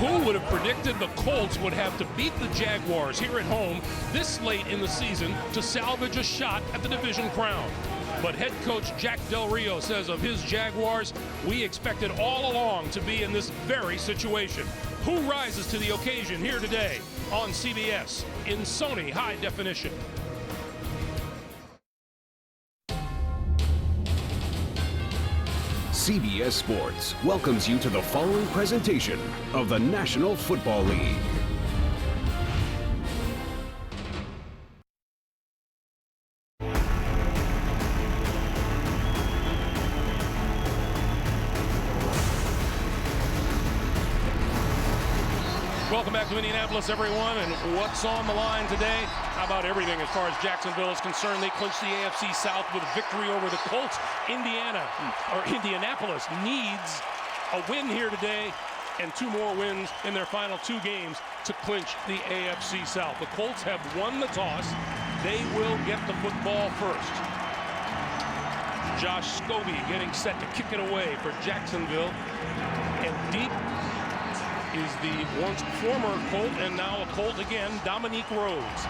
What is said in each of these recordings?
Who would have predicted the Colts would have to beat the Jaguars here at home this late in the season to salvage a shot at the division crown? But head coach Jack Del Rio says of his Jaguars, we expected all along to be in this very situation. Who rises to the occasion here today on CBS in Sony High Definition? CBS Sports welcomes you to the following presentation of the National Football League. Welcome back to Indianapolis, everyone, and what's on the line today? How about everything as far as Jacksonville is concerned? They clinched the AFC South with a victory over the Colts. Indianapolis needs a win here today and 2 more wins in their final 2 games to clinch the AFC South. The Colts have won the toss. They will get the football first. Josh Scobie getting set to kick it away for Jacksonville, and deep is the once former Colt and now a Colt again, Dominique Rhodes,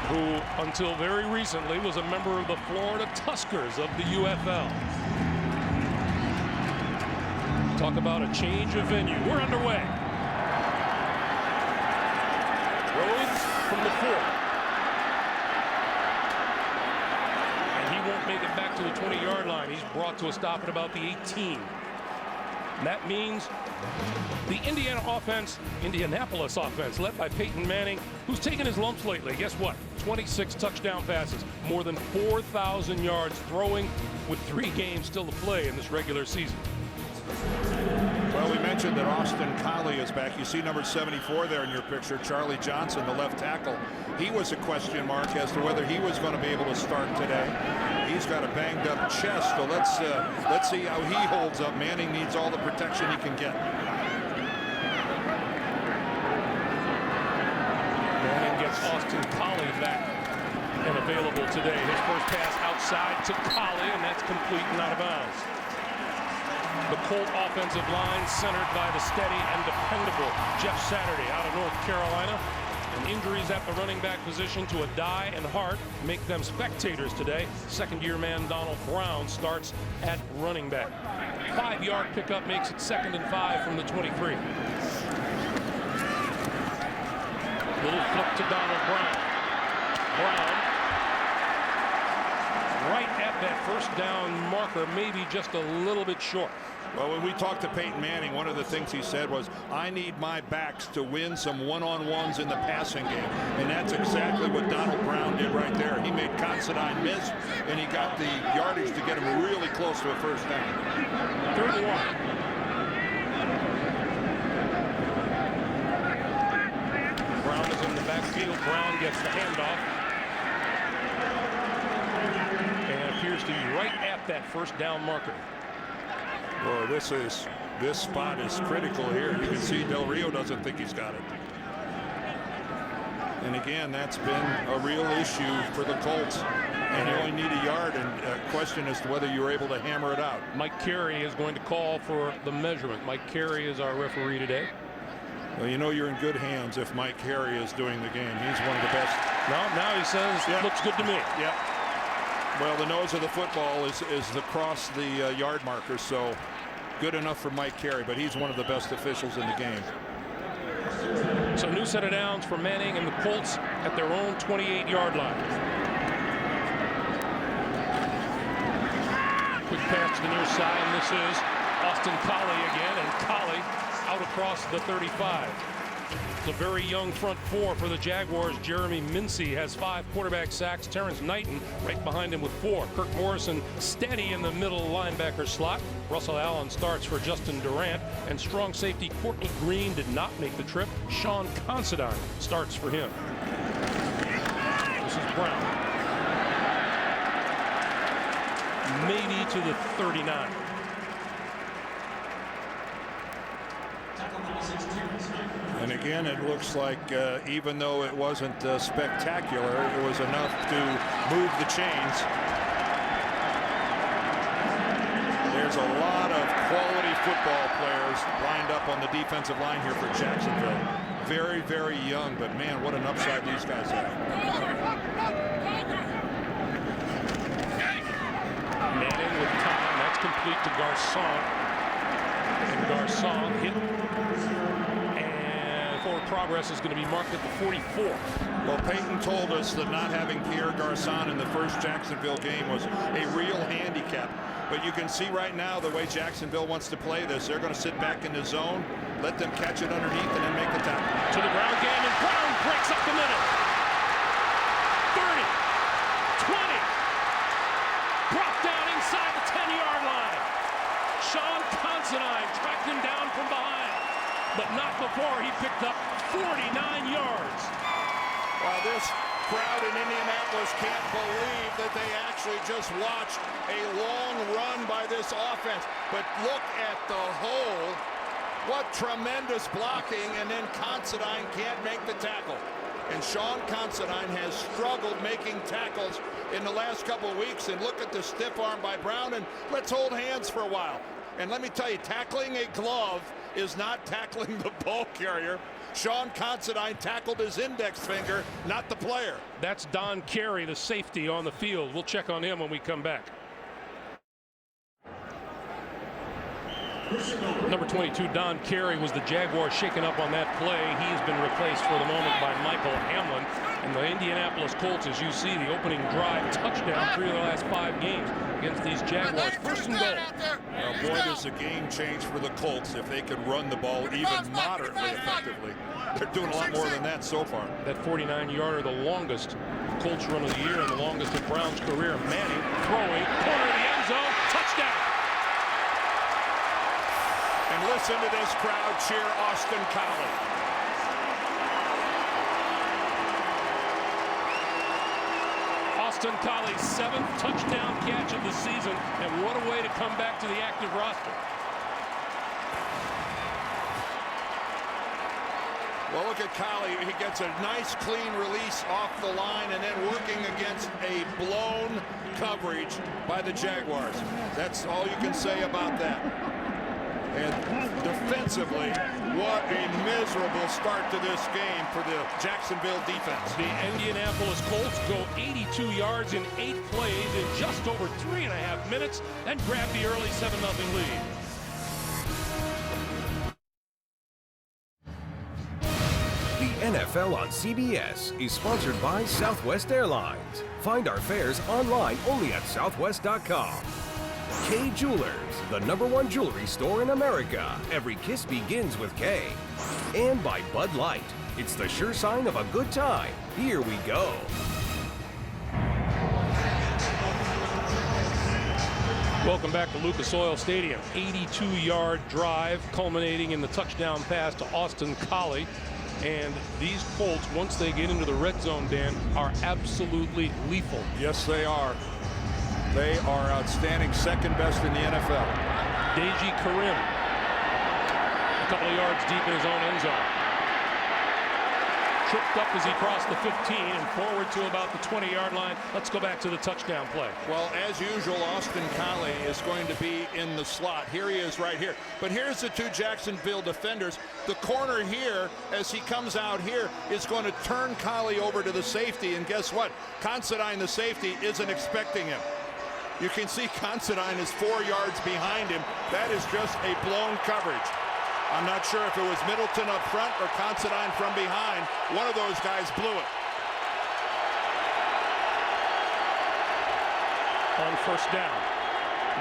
who until very recently was a member of the Florida Tuskers of the UFL. Talk about a change of venue. We're underway. Rhodes from the 4. And he won't make it back to the 20-yard line. He's brought to a stop at about the 18. That means the Indianapolis offense, led by Payton Manning, who's taken his lumps lately. Guess what? 26 touchdown passes, more than 4,000 yards throwing, with 3 games still to play in this regular season. Well, we mentioned that Austin Collie is back. You see number 74 there in your picture, Charlie Johnson, the left tackle. He was a question mark as to whether he was going to be able to start today. He's got a banged up chest, so let's see how he holds up. Manning needs all the protection he can get. Manning gets Austin Collie back and available today. His first pass outside to Collie, and that's complete and out of bounds. The Colt offensive line centered by the steady and dependable Jeff Saturday out of North Carolina. And injuries at the running back position to Adai and Hart make them spectators today. Second-year man Donald Brown starts at running back. 5-yard pickup makes it 2nd and 5 from the 23. Little flip to Donald Brown. Brown right at that first down marker, maybe just a little bit short. Well, when we talked to Peyton Manning, one of the things he said was, I need my backs to win some one-on-ones in the passing game. And that's exactly what Donald Brown did right there. He made Considine miss, and he got the yardage to get him really close to a first down. 3rd and 1. Brown is in the backfield. Brown gets the handoff. And appears to be right at that first down marker. Well, this spot is critical here. You can see Del Rio doesn't think he's got it. And again, that's been a real issue for the Colts. And you only need a yard, and a question as to whether you were able to hammer it out. Mike Carey is going to call for the measurement. Mike Carey is our referee today. Well, you know you're in good hands if Mike Carey is doing the game. He's one of the best. Now he says, Yep. Looks good to me. Yep. Well, the nose of the football is across the yard marker, so good enough for Mike Carey, but he's one of the best officials in the game. So new set of downs for Manning and the Colts at their own 28-yard line. Quick pass to the near side, and this is Austin Collie again, and Collie out across the 35. It's a very young front 4 for the Jaguars. Jeremy Mincey has 5 quarterback sacks. Terrence Knighton right behind him with 4. Kirk Morrison steady in the middle linebacker slot. Russell Allen starts for Justin Durant. And strong safety Courtney Green did not make the trip. Sean Considine starts for him. This is Brown. Maybe to the 39. And again, it looks like even though it wasn't spectacular, it was enough to move the chains. There's a lot of quality football players lined up on the defensive line here for Jacksonville. Very, very young, but man, what an upside these guys have. Manning with time. That's complete to Garcon. And Garcon hit. And forward progress is going to be marked at the 44. Well, Payton told us that not having Pierre Garcon in the first Jacksonville game was a real handicap. But you can see right now the way Jacksonville wants to play this. They're going to sit back in the zone, let them catch it underneath, and then make the tackle. To the ground game, and Brown breaks up the middle. 30, 20. Brought down inside the 10-yard line. Sean Considine tracked him down from behind, but not before he picked up 49 yards. Well, this crowd in Indianapolis can't believe that they actually just watched a long run by this offense. But look at the hole. What tremendous blocking, and then Considine can't make the tackle. And Sean Considine has struggled making tackles in the last couple of weeks. And look at the stiff arm by Brown, and let's hold hands for a while. And let me tell you, tackling a glove is not tackling the ball carrier. Sean Considine tackled his index finger, not the player. That's Don Carey, the safety on the field. We'll check on him when we come back. Number 22, Don Carey, was the Jaguars shaken up on that play. He's been replaced for the moment by Michael Hamlin. And the Indianapolis Colts, as you see, the opening drive, touchdown 3 of the last 5 games against these Jaguars. First and goal. Well, boy, does the game change for the Colts if they could run the ball even moderately effectively. They're doing a lot more than that so far. That 49-yarder, the longest Colts run of the year and the longest of Brown's career. Manning throwing, corner of the end zone, touchdown. And listen to this crowd cheer Austin Collie. Austin Collie's 7th touchdown catch of the season, and what a way to come back to the active roster. Well, look at Collie. He gets a nice clean release off the line and then working against a blown coverage by the Jaguars. That's all you can say about that. And defensively, what a miserable start to this game for the Jacksonville defense. The Indianapolis Colts go 82 yards in 8 plays in just over 3.5 minutes and grab the early 7-0 lead. The NFL on CBS is sponsored by Southwest Airlines. Find our fares online only at southwest.com. K Jewelers, the #1 jewelry store in America. Every kiss begins with K. And by Bud Light. It's the sure sign of a good time. Here we go. Welcome back to Lucas Oil Stadium. 82-yard drive culminating in the touchdown pass to Austin Collie. And these Colts, once they get into the red zone, Dan, are absolutely lethal. Yes, they are. They are outstanding, second best in the NFL. Deji Karim, a couple of yards deep in his own end zone. Tripped up as he crossed the 15 and forward to about the 20-yard line. Let's go back to the touchdown play. Well, as usual, Austin Collie is going to be in the slot. Here he is right here. But here's the 2 Jacksonville defenders. The corner here, as he comes out here, is going to turn Collie over to the safety. And guess what? Considine, the safety, isn't expecting him. You can see Considine is 4 yards behind him. That is just a blown coverage. I'm not sure if it was Middleton up front or Considine from behind. One of those guys blew it. On first down,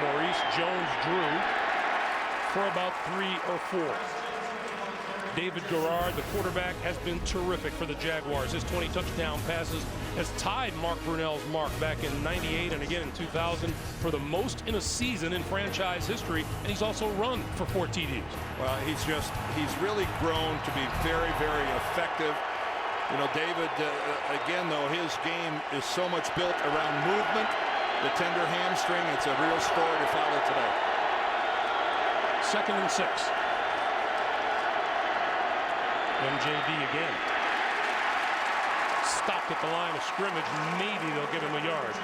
Maurice Jones-Drew for about 3 or 4. David Garrard, the quarterback, has been terrific for the Jaguars. His 20 touchdown passes has tied Mark Brunell's mark back in '98 and again in 2000 for the most in a season in franchise history, and he's also run for 4 TDs. Well, he's really grown to be very, very effective. You know, David, again, though, his game is so much built around movement, the tender hamstring. It's a real story to follow today. 2nd and 6. MJD again. Stopped at the line of scrimmage. Maybe they'll give him a yard.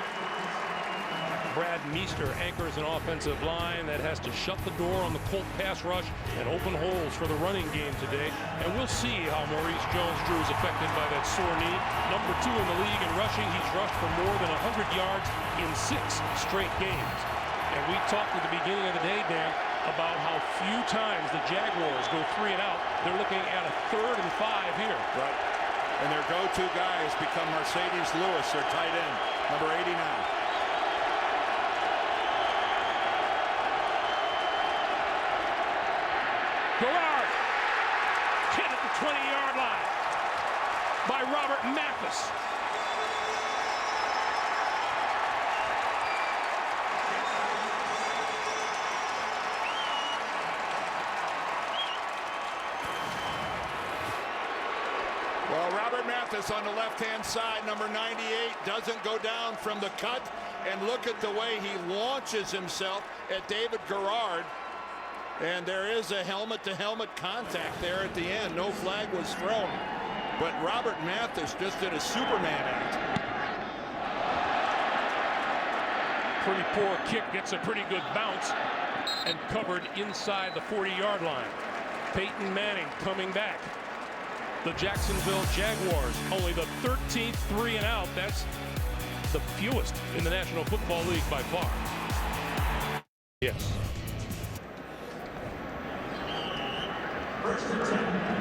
Brad Meester anchors an offensive line that has to shut the door on the Colt pass rush and open holes for the running game today. And we'll see how Maurice Jones-Drew is affected by that sore knee. Number 2 in the league in rushing. He's rushed for more than 100 yards in 6 straight games. And we talked at the beginning of the day, Dan, about how few times the Jaguars go 3 and out. They're looking at a 3rd and 5 here. Right. And their go-to guys become Mercedes Lewis, their tight end, number 89. Garrard hit at the 20-yard line by Robert Mathis. Well, Robert Mathis on the left-hand side, number 98, doesn't go down from the cut. And look at the way he launches himself at David Garrard. And there is a helmet-to-helmet contact there at the end. No flag was thrown. But Robert Mathis just did a Superman act. Pretty poor kick, gets a pretty good bounce and covered inside the 40-yard line. Peyton Manning coming back. The Jacksonville Jaguars, only the 13th 3 and out. That's the fewest in the National Football League by far. Yes.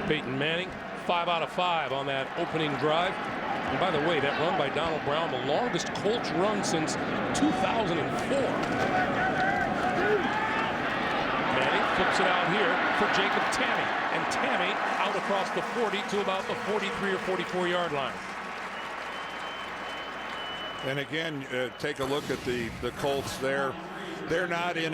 Peyton Manning, 5 out of 5 on that opening drive. And by the way, that run by Donald Brown, the longest Colts run since 2004. Manning flips it out here for Jacob Tamme. And Tamme out across the 40 to about the 43 or 44-yard line. And again, take a look at the Colts there. They're not in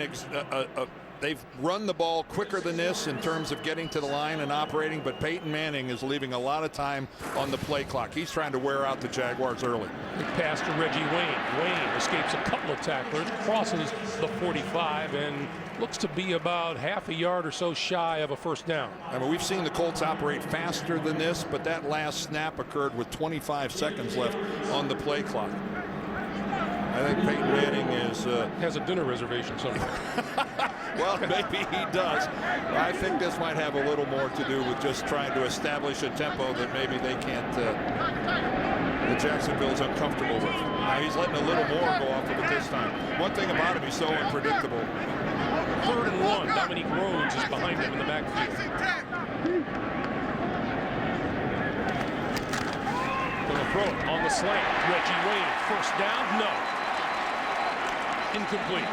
they've run the ball quicker than this in terms of getting to the line and operating, but Peyton Manning is leaving a lot of time on the play clock. He's trying to wear out the Jaguars early. The pass to Reggie Wayne. Wayne escapes a couple of tacklers, crosses the 45, and looks to be about half a yard or so shy of a first down. I mean, we've seen the Colts operate faster than this, but that last snap occurred with 25 seconds left on the play clock. I think Peyton Manning has a dinner reservation somewhere. Well, maybe he does. I think this might have a little more to do with just trying to establish a tempo that maybe they can't, that Jacksonville's uncomfortable with. Now he's letting a little more go off of it this time. One thing about him, he's so unpredictable. 3rd and 1. Dominique Rhodes is behind him in the backfield. Gonna throw it on the slant. Reggie Wayne, first down, no. Incomplete.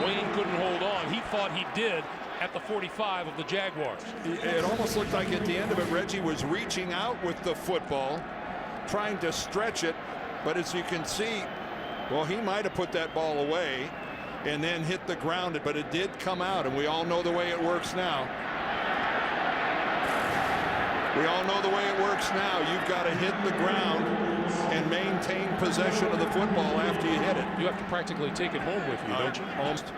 Wayne couldn't hold on. He thought he did at the 45 of the Jaguars. It almost looked like at the end of it, Reggie was reaching out with the football, trying to stretch it. But as you can see, well, he might have put that ball away and then hit the ground, but it did come out, and we all know the way it works now. We all know the way it works now. You've got to hit the ground and maintain possession of the football after you hit it. You have to practically take it home with you, don't you? Almost.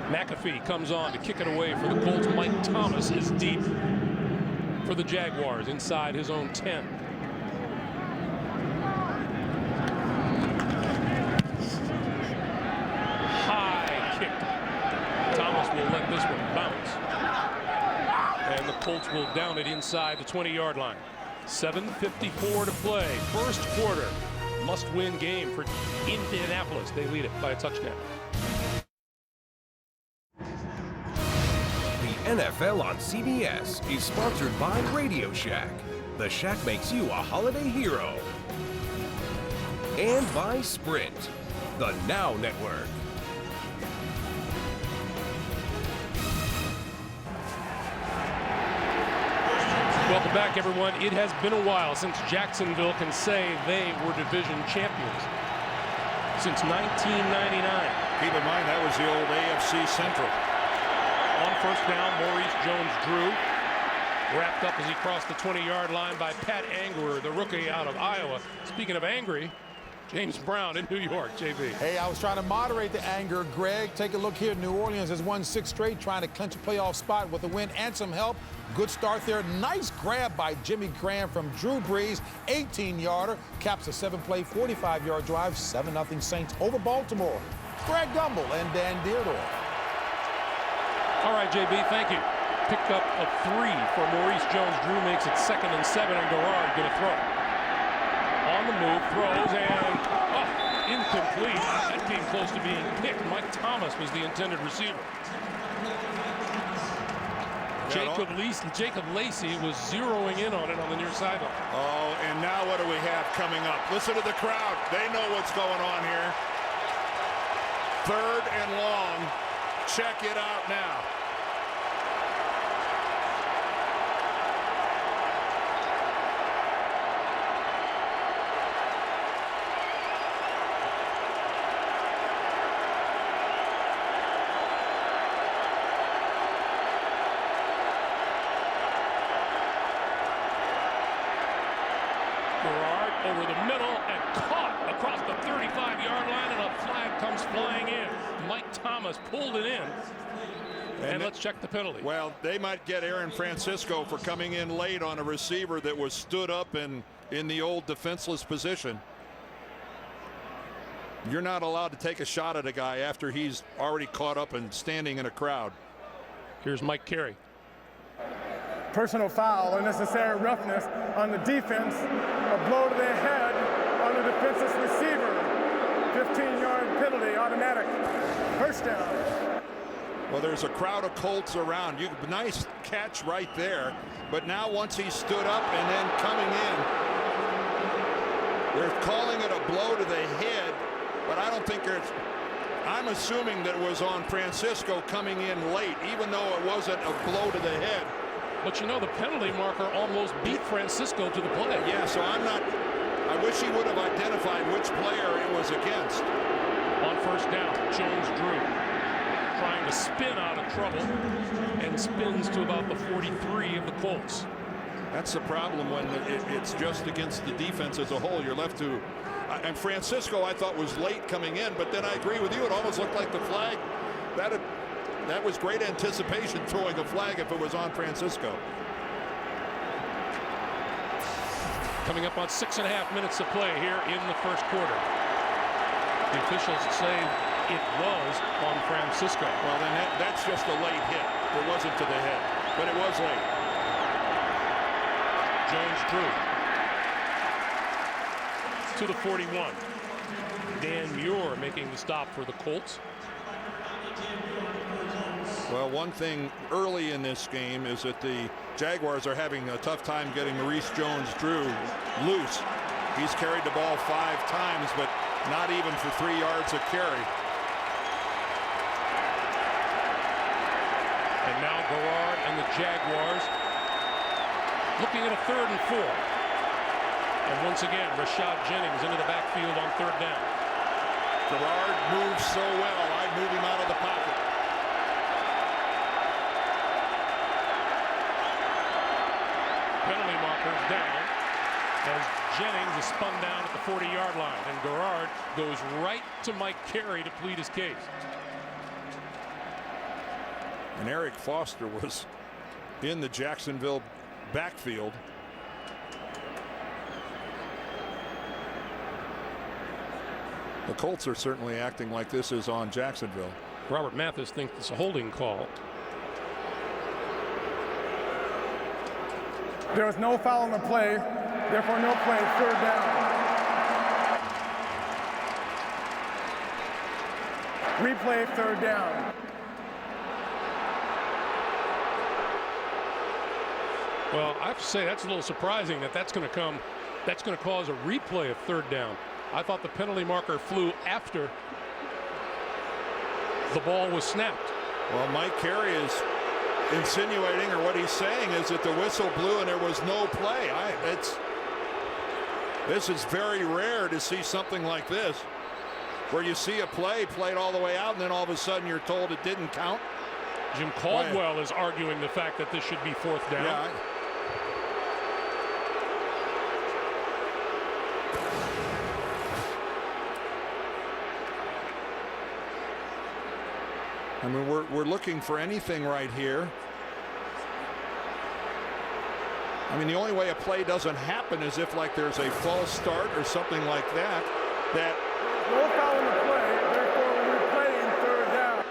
McAfee comes on to kick it away for the Colts. Mike Thomas is deep for the Jaguars inside his own 10. High kick. Thomas will let this one bounce. And the Colts will down it inside the 20-yard line. 7:54 to play. First quarter. Must-win game for Indianapolis. They lead it by a touchdown. The NFL on CBS is sponsored by Radio Shack. The Shack makes you a holiday hero. And by Sprint, the Now Network. Welcome back, everyone. It has been a while since Jacksonville can say they were division champions. Since 1999. Keep in mind, that was the old AFC Central. On first down, Maurice Jones-Drew wrapped up as he crossed the 20-yard line by Pat Angerer, the rookie out of Iowa. Speaking of angry, James Brown in New York, JB. Hey, I was trying to moderate the anger, Greg. Take a look here. New Orleans has won 6 straight, trying to clinch a playoff spot with a win and some help. Good start there. Nice grab by Jimmy Graham from Drew Brees. 18-yarder. Caps a 7-play, 45-yard drive. 7-0 Saints over Baltimore. Greg Gumbel and Dan Dierdorf. All right, JB, thank you. Pick up a 3 for Maurice Jones. Drew makes it 2nd and 7, and Garrard going to throw. On the move, throws, and incomplete. That came close to being picked. Mike Thomas was the intended receiver. Jacob Lacey was zeroing in on it on the near sideline. Oh, and now what do we have coming up? Listen to the crowd. They know what's going on here. 3rd and long. Check it out now. Over the middle and caught across the 35-yard line, and a flag comes flying in. Mike Thomas pulled it in. And let's check the penalty. Well, they might get Aaron Francisco for coming in late on a receiver that was stood up in the old defenseless position. You're not allowed to take a shot at a guy after he's already caught up and standing in a crowd. Here's Mike Carey. Personal foul, unnecessary roughness on the defense, a blow to their head on the defenseless receiver. 15-yard penalty, automatic. First down. Well, there's a crowd of Colts around. Nice catch right there. But now once he stood up and then coming in, they're calling it a blow to the head, but I don't think there's. I'm assuming that it was on Francisco coming in late, even though it wasn't a blow to the head. But you know, the penalty marker almost beat Francisco to the play. Yeah, so I'm not. I wish he would have identified which player it was against. On first down, Jones Drew trying to spin out of trouble and spins to about the 43 of the Colts. That's the problem when it's just against the defense as a whole. You're left to. And Francisco, I thought, was late coming in, but then I agree with you. It almost looked like the flag. That was great anticipation, throwing a flag if it was on Francisco. Coming up on 6.5 minutes to play here in the first quarter. The officials say it was on Francisco. Well, then that's just a late hit. It wasn't to the head, but it was late. Jones Drew to the 41. Dan Muir making the stop for the Colts. Well, one thing early in this game is that the Jaguars are having a tough time getting Maurice Jones-Drew loose. He's carried the ball 5 times, but not even for 3 yards of carry. And now Garrard and the Jaguars looking at a 3rd and 4. And once again, Rashad Jennings into the backfield on 3rd down. Garrard moves so well. I'd move him out of the pocket. Penalty markers down as Jennings is spun down at the 40-yard line, and Garrard goes right to Mike Carey to plead his case. And Eric Foster was in the Jacksonville backfield. The Colts are certainly acting like this is on Jacksonville. Robert Mathis thinks it's a holding call. There was no foul on the play, therefore no play, 3rd down. Replay, 3rd down. Well, I have to say that's a little surprising that's going to cause a replay of 3rd down. I thought the penalty marker flew after the ball was snapped. Well, Mike Carey is insinuating, or what he's saying is that the whistle blew and there was no play. This is very rare to see something like this, where you see a play played all the way out and then all of a sudden you're told it didn't count. Jim Caldwell is arguing the fact that this should be 4th down. Yeah, I mean, we're looking for anything right here. I mean, the only way a play doesn't happen is if like there's a false start or something like that. No foul in the play, therefore we're playing third down.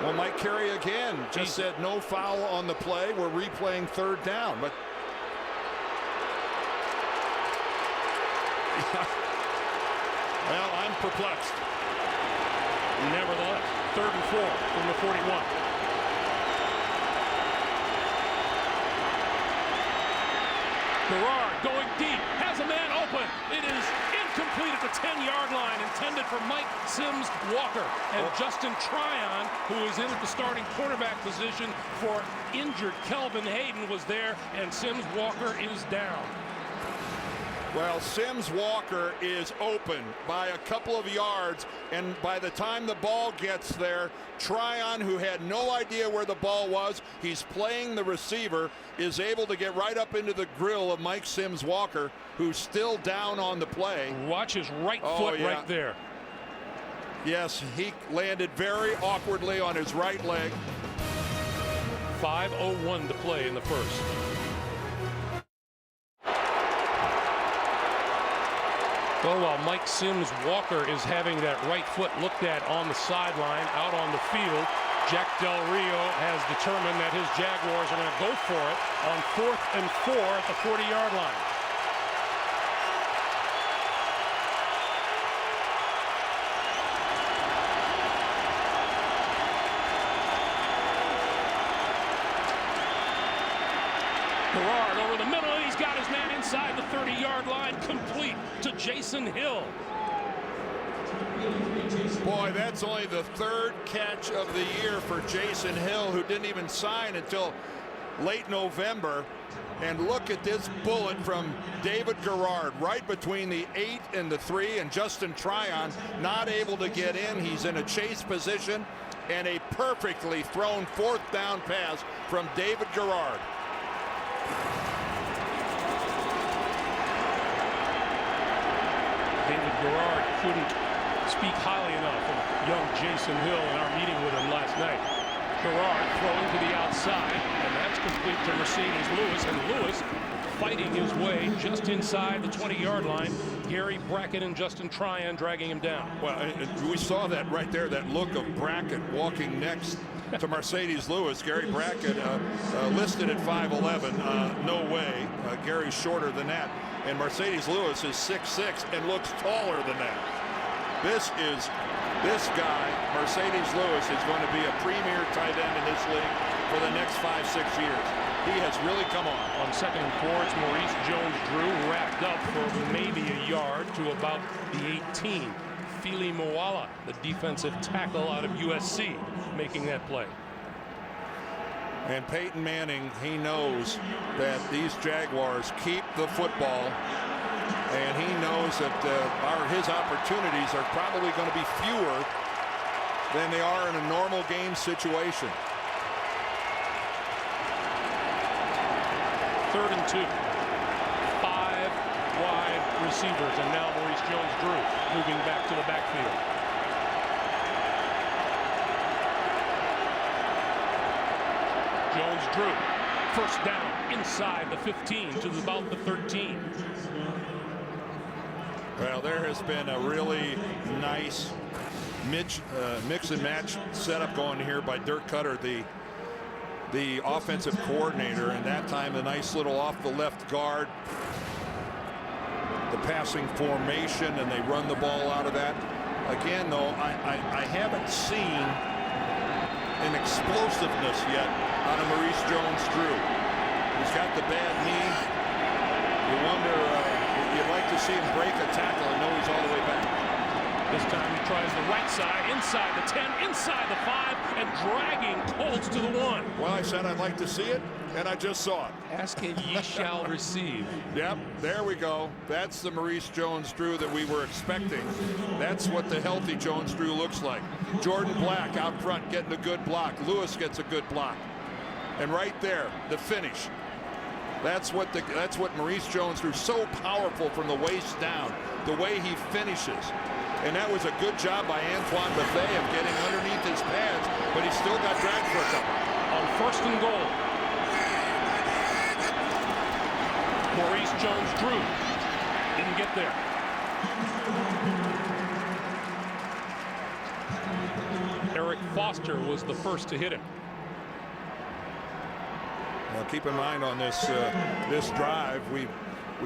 Well, Mike Carey again just said no foul on the play. We're replaying third down, but well, I'm perplexed. Nevertheless, 3rd and 4 from the 41. Garrard going deep, has a man open. It is incomplete at the 10-yard line, intended for Mike Sims Walker. And Justin Tryon, who is in at the starting cornerback position for injured Kelvin Hayden, was there, and Sims Walker is down. Well, Sims Walker is open by a couple of yards, and by the time the ball gets there, Tryon, who had no idea where the ball was, he's playing the receiver, is able to get right up into the grill of Mike Sims Walker, who's still down on the play. Watch his right foot right there. Yes, he landed very awkwardly on his right leg. 5:01 to play in the first. Well, while Mike Sims Walker is having that right foot looked at on the sideline, out on the field, Jack Del Rio has determined that his Jaguars are going to go for it on 4th and 4 at the 40-yard line. Garrard over the middle, and he's got his man inside the 30-yard line, complete to Jason Hill. Boy, that's only the 3rd catch of the year for Jason Hill, who didn't even sign until late November. And look at this bullet from David Garrard, right between the 8 and the 3, and Justin Tryon not able to get in. He's in a chase position, and a perfectly thrown 4th down pass from David Garrard. David Garrard couldn't speak highly enough of young Jason Hill in our meeting with him last night. Garrard throwing to the outside, and that's complete to Mercedes Lewis, and Lewis fighting his way just inside the 20-yard line. Gary Brackett and Justin Tryon dragging him down. Well, we saw that right there, that look of Brackett walking next to Mercedes Lewis. Gary Brackett listed at 5'11". No way. Gary's shorter than that. And Mercedes Lewis is 6'6" and looks taller than that. This guy, Mercedes Lewis, is going to be a premier tight end in this league for the next 5-6 years. He has really come on. On 2nd and 4, it's Maurice Jones-Drew wrapped up for maybe a yard to about the 18. Fili Moala, the defensive tackle out of USC, making that play. And Peyton Manning, he knows that these Jaguars keep the football, and he knows that his opportunities are probably going to be fewer than they are in a normal game situation. 3rd and 2. 5 wide receivers, and now Maurice Jones-Drew moving back to the backfield. Jones-Drew, first down inside the 15 to about the 13. Well, there has been a really nice mix and match setup going here by Dirk Cutter, the offensive coordinator, and that time a nice little off the left guard, the passing formation, and they run the ball out of that. Again, though, I haven't seen an explosiveness yet out of Maurice Jones-Drew. He's got the bad knee. You wonder, you'd like to see him break a tackle and know he's all the way back. This time he tries the right side, inside the 10, inside the 5, and dragging Colts to the 1. Well, I said I'd like to see it, and I just saw it. Ask it, ye shall receive. Yep, there we go. That's the Maurice Jones-Drew that we were expecting. That's what the healthy Jones-Drew looks like. Jordan Black out front getting a good block. Lewis gets a good block. And right there, the finish. That's what Maurice Jones-Drew, so powerful from the waist down, the way he finishes. And that was a good job by Antoine Bethea of getting underneath his pads, but he still got dragged for a couple. On 1st and goal, Maurice Jones-Drew didn't get there. Eric Foster was the first to hit him. Now keep in mind on this this drive, we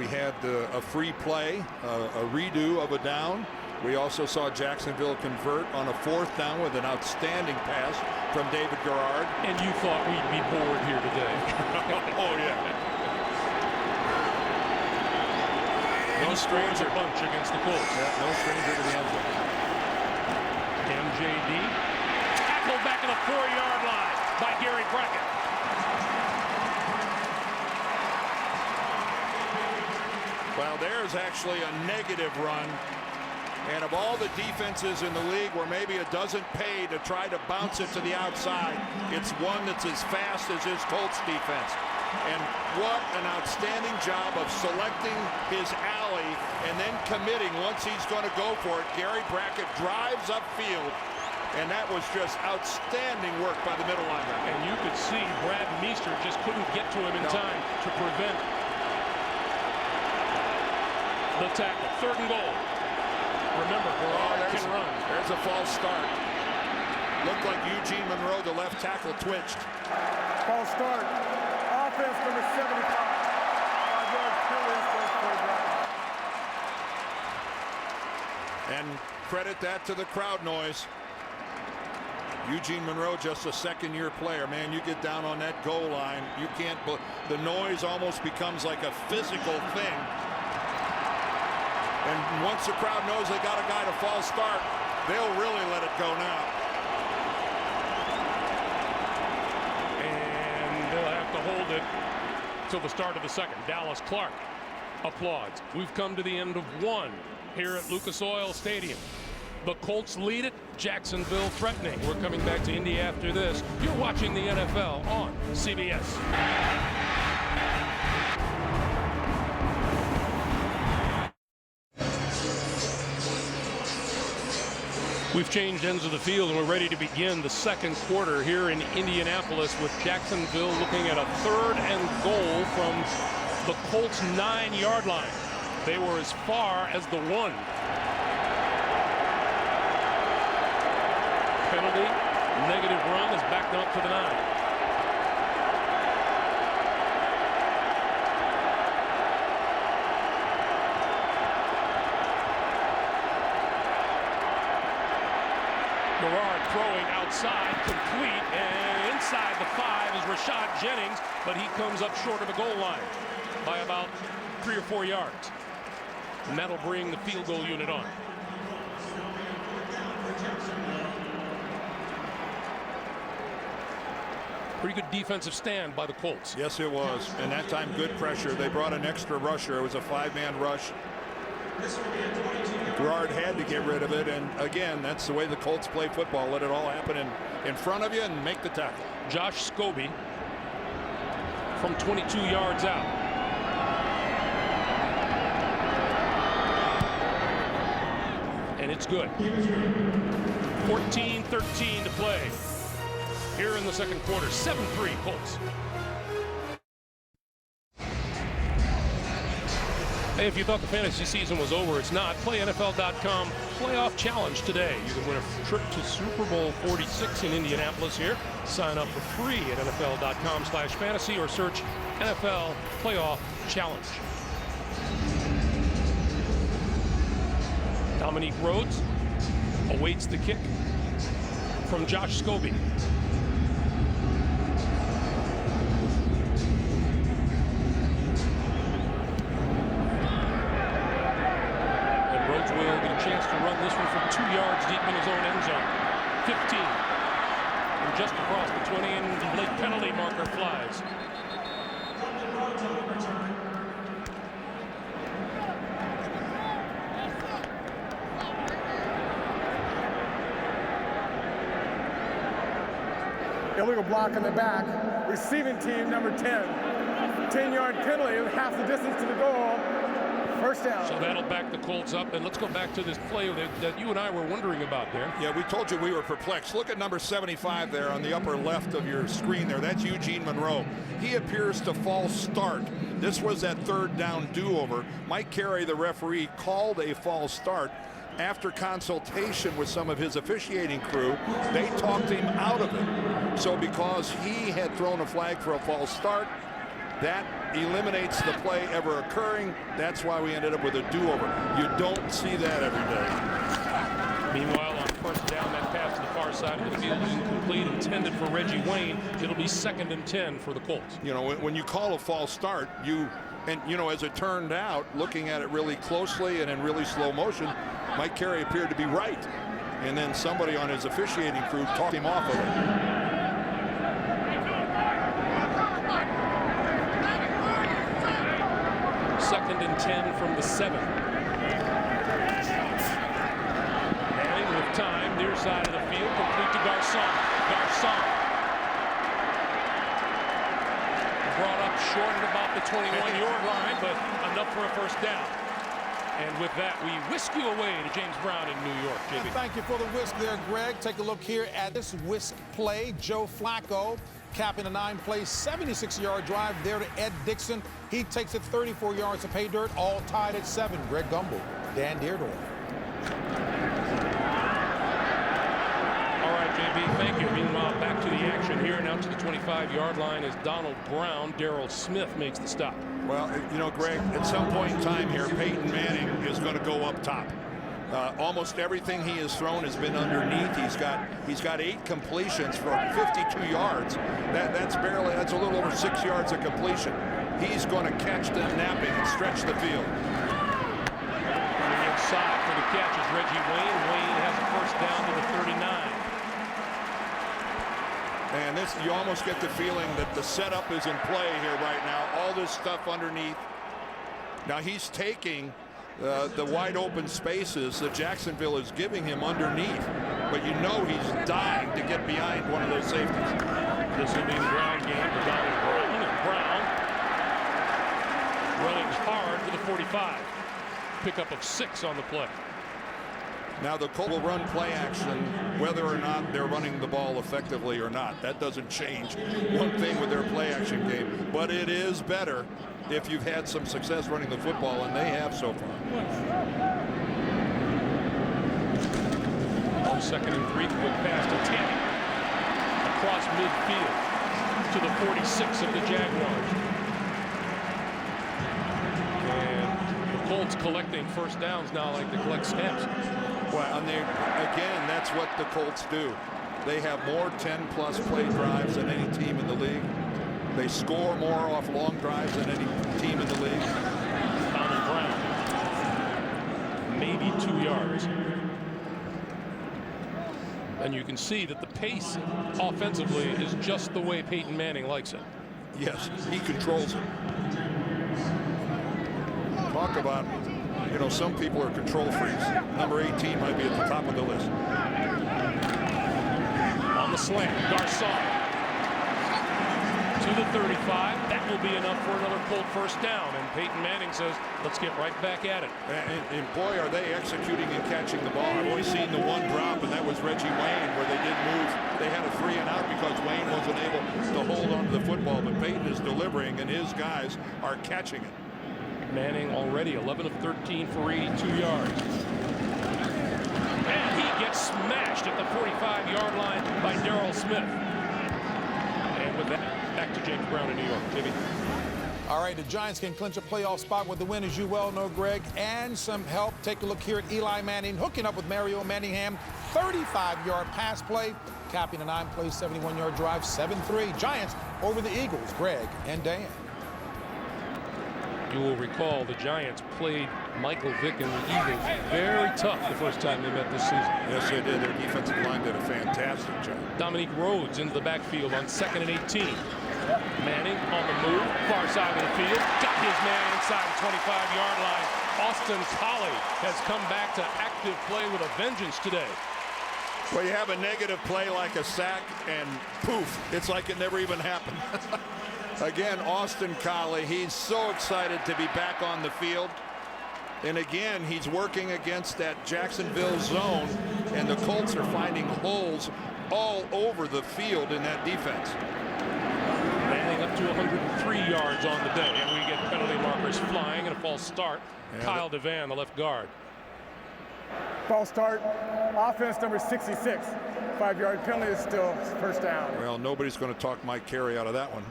had a free play, a redo of a down. We also saw Jacksonville convert on a 4th down with an outstanding pass from David Garrard. And you thought we'd be bored here today. Oh yeah. No stranger bunch against the Colts. Yeah, no stranger to the end zone. MJD tackled back at the 4-yard line by Gary Brackett. Well, there's actually a negative run. And of all the defenses in the league where maybe it doesn't pay to try to bounce it to the outside, it's one that's as fast as his Colts defense. And what an outstanding job of selecting his alley and then committing once he's going to go for it. Gary Brackett drives upfield, and that was just outstanding work by the middle linebacker. And you could see Brad Meester just couldn't get to him in time to prevent the tackle. 3rd and goal. Remember, Garrard can run. There's a false start. Looked like Eugene Monroe, the left tackle, twitched. False start. Offense number 75. 5-yard penalty for the And credit that to the crowd noise. Eugene Monroe, just a 2nd-year player. Man, you get down on that goal line, you can't. The noise almost becomes like a physical thing. And once the crowd knows they got a guy to false start, they'll really let it go now. And they'll have to hold it till the start of the 2nd. Dallas Clark applauds. We've come to the end of 1 here at Lucas Oil Stadium. The Colts lead it. Jacksonville threatening. We're coming back to Indy after this. You're watching the NFL on CBS. We've changed ends of the field and we're ready to begin the 2nd quarter here in Indianapolis with Jacksonville looking at a 3rd and goal from the Colts 9-yard line. They were as far as the 1. Penalty, negative run is backed up to the 9. Garrard throwing outside, complete, and inside the 5 is Rashad Jennings, but he comes up short of the goal line by about 3 or 4 yards. And that'll bring the field goal unit on. Pretty good defensive stand by the Colts. Yes, it was. And that time, good pressure. They brought an extra rusher. It was a 5-man rush. Garrard had to get rid of it, and again, that's the way the Colts play football. Let it all happen in front of you and make the tackle. Josh Scobie from 22 yards out. And it's good. 14-13 to play here in the 2nd quarter. 7-3 Colts. Hey, if you thought the fantasy season was over, it's not. Play NFL.com playoff challenge today. You can win a trip to Super Bowl 46 in Indianapolis here. Sign up for free at NFL.com/fantasy or search NFL Playoff Challenge. Dominique Rhodes awaits the kick from Josh Scobie. Will get a chance to run this one from 2 yards deep in his own end zone. 15. And just across the 20, and the late penalty marker flies. illegal block in the back. Receiving team number 10. 10-yard penalty, half the distance to the goal. First down. So that'll back the Colts up. And let's go back to this play that you and I were wondering about there. Yeah, we told you we were perplexed. Look at number 75 there on the upper left of your screen there. That's Eugene Monroe. He appears to false start. This was that third down do-over. Mike Carey, the referee, called a false start. After consultation with some of his officiating crew, they talked him out of it. So because he had thrown a flag for a false start, that eliminates the play ever occurring. That's why we ended up with a do-over. You don't see that every day. Meanwhile, on first down, that pass to the far side of the field is incomplete, intended for Reggie Wayne. It'll be 2nd and 10 for the Colts. You know, when you call a false start, as it turned out, looking at it really closely and in really slow motion, Mike Carey appeared to be right. And then somebody on his officiating crew talked him off of it. 2nd and 10 from the 7. Manning with time, near side of the field, complete to Garcon. Garcon brought up short at about the 21-yard line, but enough for a first down. And with that, we whisk you away to James Brown in New York, JB. Thank you for the whisk there, Greg. Take a look here at this whisk play. Joe Flacco capping a 9-play, 76-yard drive there to Ed Dixon. He takes it 34 yards to pay dirt, all tied at 7. Greg Gumbel, Dan Deardorff. All right, JB, thank you. Meanwhile, back to the action here. Now to the 25-yard line as Donald Brown. Darrell Smith makes the stop. Well, you know, Greg, at some point in time here, Peyton Manning is going to go up top. Almost everything he has thrown has been underneath. He's got 8 completions for 52 yards. That's a little over 6 yards of completion. He's going to catch them napping and stretch the field. On the inside for the catch is Reggie Wayne. Wayne has a first down to the 39. And this, you almost get the feeling that the setup is in play here right now. All this stuff underneath. Now he's taking the wide open spaces that Jacksonville is giving him underneath, but you know he's dying to get behind one of those safeties. This will be the ground game for Donald Brown, and Brown running hard to the 45. Pickup of 6 on the play. Now the Colts will run play action whether or not they're running the ball effectively or not. That doesn't change one thing with their play action game, but it is better if you've had some success running the football, and they have so far. On 2nd and 3, quick pass to Tanny across midfield to the 46 of the Jaguars. And the Colts collecting first downs now like they collect snaps. Well, and again, that's what the Colts do. They have more 10-plus play drives than any team in the league. They score more off long drives than any team in the league. Donald Brown, maybe 2 yards. And you can see that the pace offensively is just the way Peyton Manning likes it. Yes, he controls it. Talk about, you know, some people are control freaks. Number 18 might be at the top of the list. On the slant, Garcon to the 35. That will be enough for another Colt first down. And Peyton Manning says, let's get right back at it. And boy, are they executing and catching the ball. I've only seen the one drop, and that was Reggie Wayne, where they did move. They had a 3 and out because Wayne wasn't able to hold on to the football. But Peyton is delivering, and his guys are catching it. Manning already 11 of 13 for 82 yards. And he gets smashed at the 45-yard line by Darrell Smith. And with that, back to James Brown in New York. JB. All right, the Giants can clinch a playoff spot with the win, as you well know, Greg, and some help. Take a look here at Eli Manning hooking up with Mario Manningham. 35-yard pass play, capping a 9-play, 71-yard drive, 7-3. Giants over the Eagles. Greg and Dan. You will recall the Giants played Michael Vick and the Eagles very tough the first time they met this season. Yes, they did. Their defensive line did a fantastic job. Dominique Rhodes into the backfield on 2nd and 18. Manning on the move, far side of the field. Got his man inside the 25-yard line. Austin Collie has come back to active play with a vengeance today. Well, you have a negative play like a sack, and poof, it's like it never even happened. Again, Austin Collie, he's so excited to be back on the field. And again, he's working against that Jacksonville zone, and the Colts are finding holes all over the field in that defense. Manning up to 103 yards on the day, and we get penalty markers flying and a false start. Yeah, Kyle DeVan, the left guard. False start, offense number 66. 5-yard penalty is still first down. Well, nobody's going to talk Mike Carey out of that one.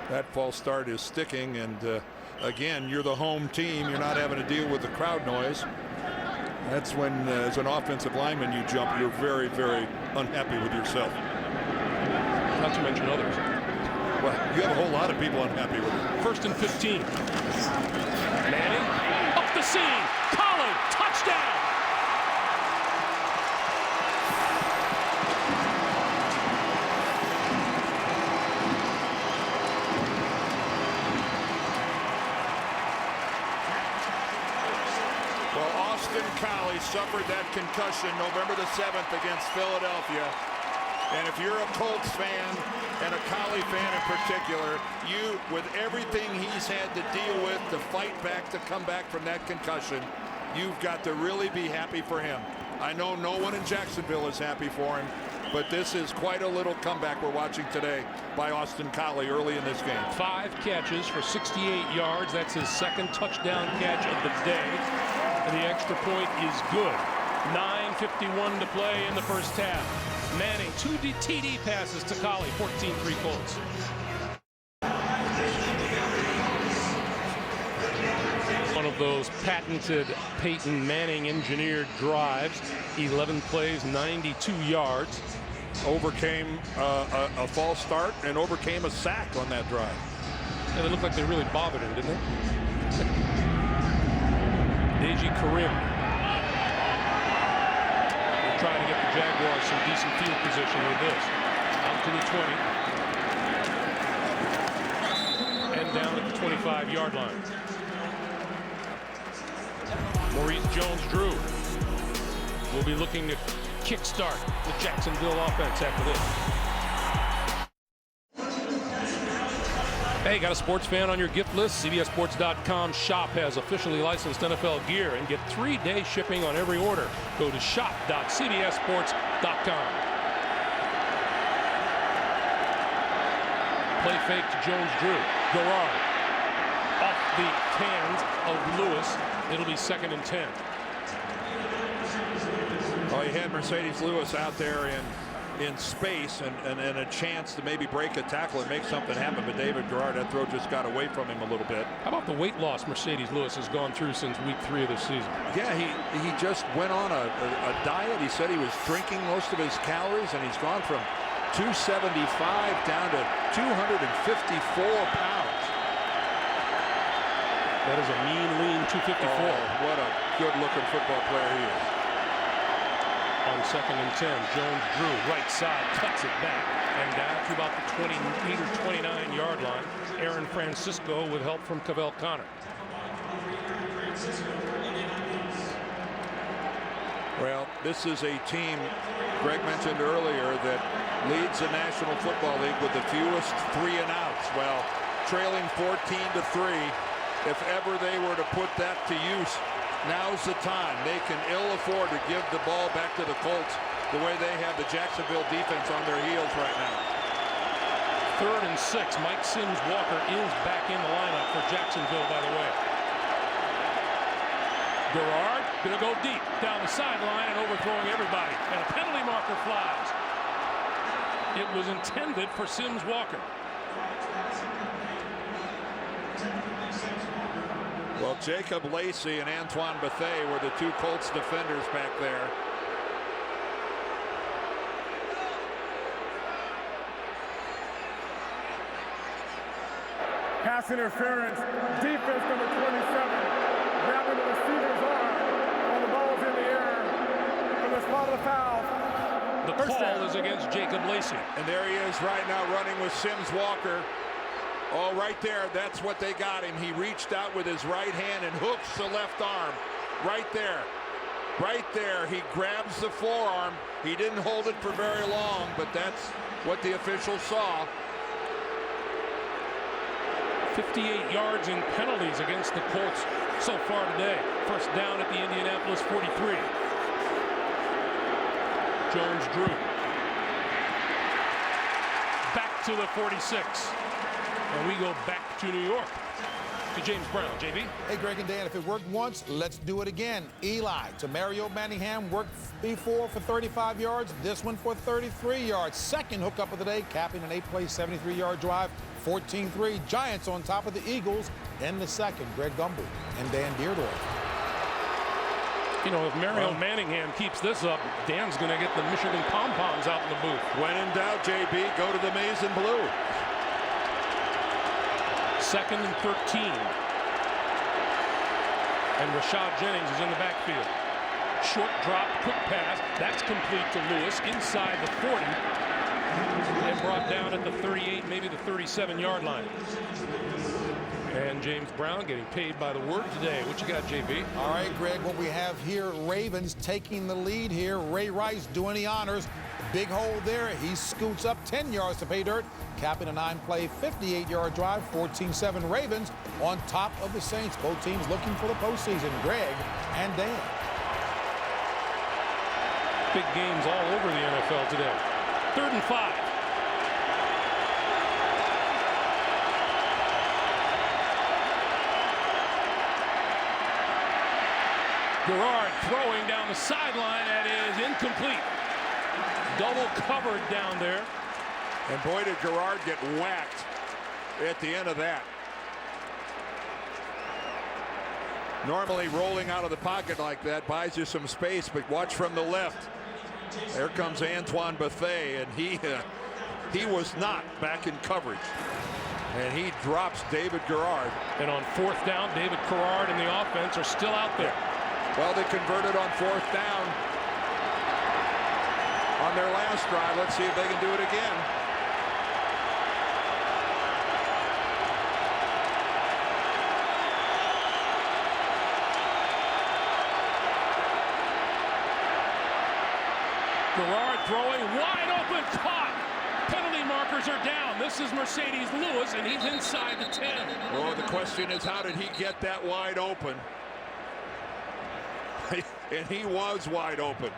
That false start is sticking, and again, you're the home team. You're not having to deal with the crowd noise. That's when, as an offensive lineman, you jump. You're very, very unhappy with yourself. Not to mention others. Well, you have a whole lot of people unhappy with it. 1st and 15. Manning up the seam. Collie, touchdown. Collie suffered that concussion November the 7th against Philadelphia. And if you're a Colts fan and a Collie fan in particular, you, with everything he's had to deal with to fight back, to come back from that concussion, you've got to really be happy for him. I know no one in Jacksonville is happy for him, but this is quite a little comeback we're watching today by Austin Collie early in this game. 5 catches for 68 yards. That's his 2nd touchdown catch of the day. And the extra point is good. 9:51 to play in the first half. Manning, 2 TD passes to Collie, 14-3 Colts. One of those patented Peyton Manning engineered drives. 11 plays, 92 yards. Overcame a false start and overcame a sack on that drive. Yeah, they looked like they really bothered him, didn't they? Deji Karim. They're trying to get the Jaguars some decent field position with this. Out to the 20. And down at the 25-yard line. Maurice Jones-Drew will be looking to kickstart the Jacksonville offense after this. Hey, got a sports fan on your gift list? CBSSports.com shop has officially licensed NFL gear and get 3-day shipping on every order. Go to shop.cbssports.com. Play fake to Jones-Drew. Garrard off the hands of Lewis. It'll be 2nd and 10. Well, you had Mercedes Lewis out there in space and a chance to maybe break a tackle and make something happen, but David Garrard, that throw just got away from him a little bit. How about the weight loss Mercedes Lewis has gone through since week 3 of the season? Yeah, he just went on a diet. He said he was drinking most of his calories, and he's gone from 275 down to 254 pounds. That is a mean, lean 254. Oh, what a good-looking football player he is. On 2nd and 10, Jones-Drew, right side, cuts it back, and down to about the 28 or 29-yard line. Aaron Francisco with help from Cavell Connor. Well, this is a team, Greg mentioned earlier, that leads the National Football League with the fewest 3-and-outs. Well, trailing 14-3, if ever they were to put that to use, now's the time. They can ill afford to give the ball back to the Colts the way they have the Jacksonville defense on their heels right now. 3rd and 6. Mike Sims Walker is back in the lineup for Jacksonville, by the way. Garrard going to go deep down the sideline and overthrowing everybody. And a penalty marker flies. It was intended for Sims Walker. Well, Jacob Lacey and Antoine Bethea were the 2 Colts defenders back there. Pass interference, defense number 27, grabbing the receiver's arm when the ball's in the air from the spot of the foul. The call is against Jacob Lacey. And there he is right now running with Sims Walker. Oh, right there, that's what they got him. He reached out with his right hand and hooks the left arm. Right there. Right there. He grabs the forearm. He didn't hold it for very long, but that's what the officials saw. 58 yards in penalties against the Colts so far today. First down at the Indianapolis 43. Jones-Drew. Back to the 46. And we go back to New York. To James Brown. JB? Hey, Greg and Dan, if it worked once, let's do it again. Eli to Mario Manningham, worked before for 35 yards, this one for 33 yards. Second hookup of the day, capping an 8-play, 73-yard drive, 14-3. Giants on top of the Eagles in the second. Greg Gumbel and Dan Deerdorf. You know, if Mario Manningham keeps this up, Dan's going to get the Michigan pom-poms out in the booth. When in doubt, JB, go to the maize and blue. Second and 13. And Rashad Jennings is in the backfield. Short drop, quick pass. That's complete to Lewis inside the 40. And brought down at the 38, maybe the 37-yard line. And James Brown getting paid by the word today. What you got, JB? All right, Greg, what we have here, Ravens taking the lead here. Ray Rice doing the honors. Big hole there. He scoots up 10 yards to pay dirt, capping a 9-play, 58-yard drive, 14-7 Ravens on top of the Saints. Both teams looking for the postseason. Greg and Dan. Big games all over the NFL today. 3rd and 5. Garrard throwing down the sideline. That is incomplete. Double covered down there. And boy, did Garrard get whacked at the end of that. Normally rolling out of the pocket like that buys you some space, but watch from the left. There comes Antoine Bethea, and he was not back in coverage. And he drops David Garrard. And on 4th down, David Garrard and the offense are still out there. Well, they converted on 4th down on their last drive. Let's see if they can do it again. Garrard throwing wide open, caught. Penalty markers are down. This is Mercedes Lewis, and he's inside the 10. Well, the question is, how did he get that wide open? And he was wide open.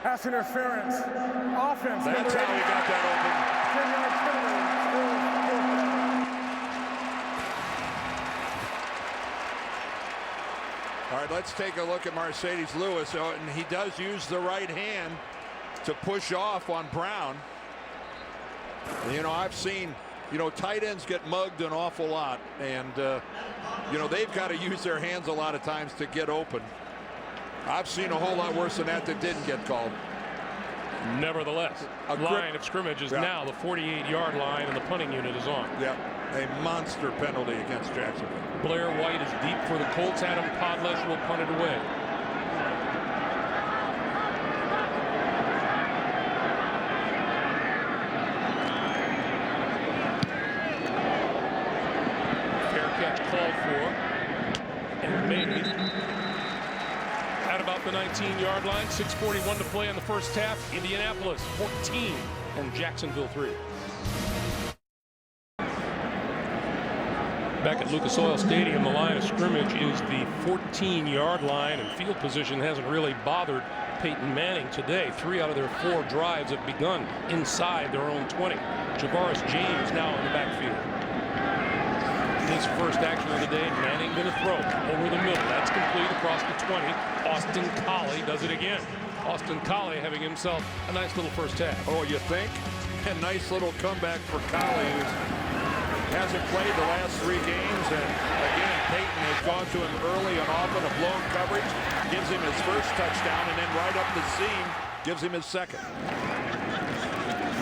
Pass interference. Offense. That's how he got that open. All right, let's take a look at Mercedes Lewis. And he does use the right hand to push off on Brown. You know, I've seen, you know, tight ends get mugged an awful lot. And, you know, they've got to use their hands a lot of times to get open. I've seen a whole lot worse than that didn't get called. Nevertheless, a line of scrimmage is now the 48-yard line, and the punting unit is on. Yeah, a monster penalty against Jacksonville. Blair White is deep for the Colts. Adam Podlesh will punt it away. Fair catch called for, and made. At about the 19-yard line, 6:41 to play in the first half. Indianapolis 14 and Jacksonville 3. Back at Lucas Oil Stadium, the line of scrimmage is the 14-yard line, and field position hasn't really bothered Peyton Manning today. 3 out of their 4 drives have begun inside their own 20. Javaris James now in the backfield. His first action of the day, Manning going to throw over the middle. That's complete across the 20. Austin Collie does it again. Austin Collie having himself a nice little first half. Oh, you think? A nice little comeback for Collie, who hasn't played the last 3 games. And again, Peyton has gone to him early and often, a blown coverage, gives him his first touchdown, and then right up the seam, gives him his second.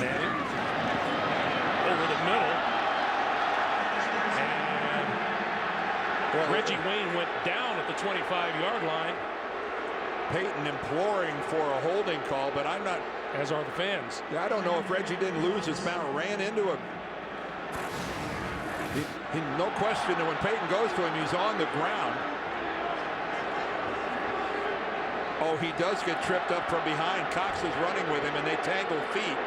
Manning over the middle. Reggie Wayne went down at the 25-yard line. Peyton imploring for a holding call, but I'm not. As are the fans. I don't know if Reggie didn't lose his mount, ran into him. No question that when Peyton goes to him, he's on the ground. Oh, he does get tripped up from behind. Cox is running with him, and they tangle feet.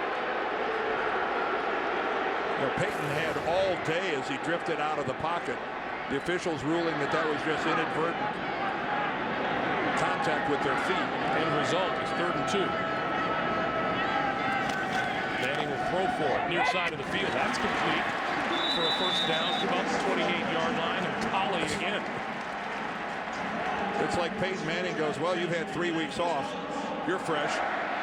You know, Peyton had all day as he drifted out of the pocket. The officials ruling that that was just inadvertent contact with their feet. End result is 3rd and 2. Manning will throw for it near side of the field. That's complete for a first down to about the 28-yard line, and Collie again. It's like Peyton Manning goes, well, you've had 3 weeks off. You're fresh.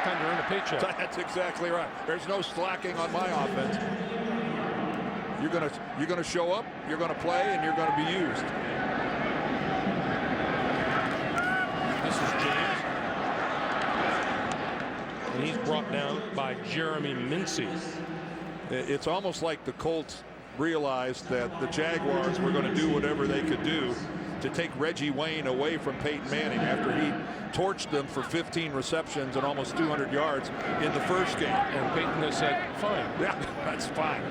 Time to earn a paycheck. That's exactly right. There's no slacking on my offense. You're gonna show up, you're gonna play, and you're gonna be used. This is James. And he's brought down by Jeremy Mincy. It's almost like the Colts realized that the Jaguars were going to do whatever they could do to take Reggie Wayne away from Peyton Manning after he torched them for 15 receptions and almost 200 yards in the first game. And Peyton has said, fine. Yeah, that's fine.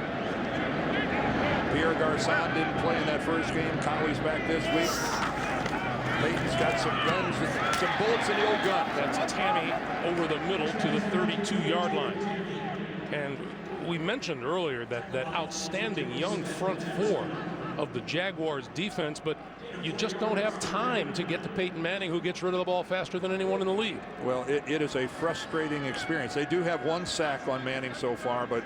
Pierre Garçon didn't play in that first game. Colley's back this week. Peyton's got some guns, some bullets in the old gun. That's Tammy over the middle to the 32-yard line. And we mentioned earlier that outstanding young front four of the Jaguars defense, but you just don't have time to get to Peyton Manning, who gets rid of the ball faster than anyone in the league. Well, it is a frustrating experience. They do have 1 sack on Manning so far, but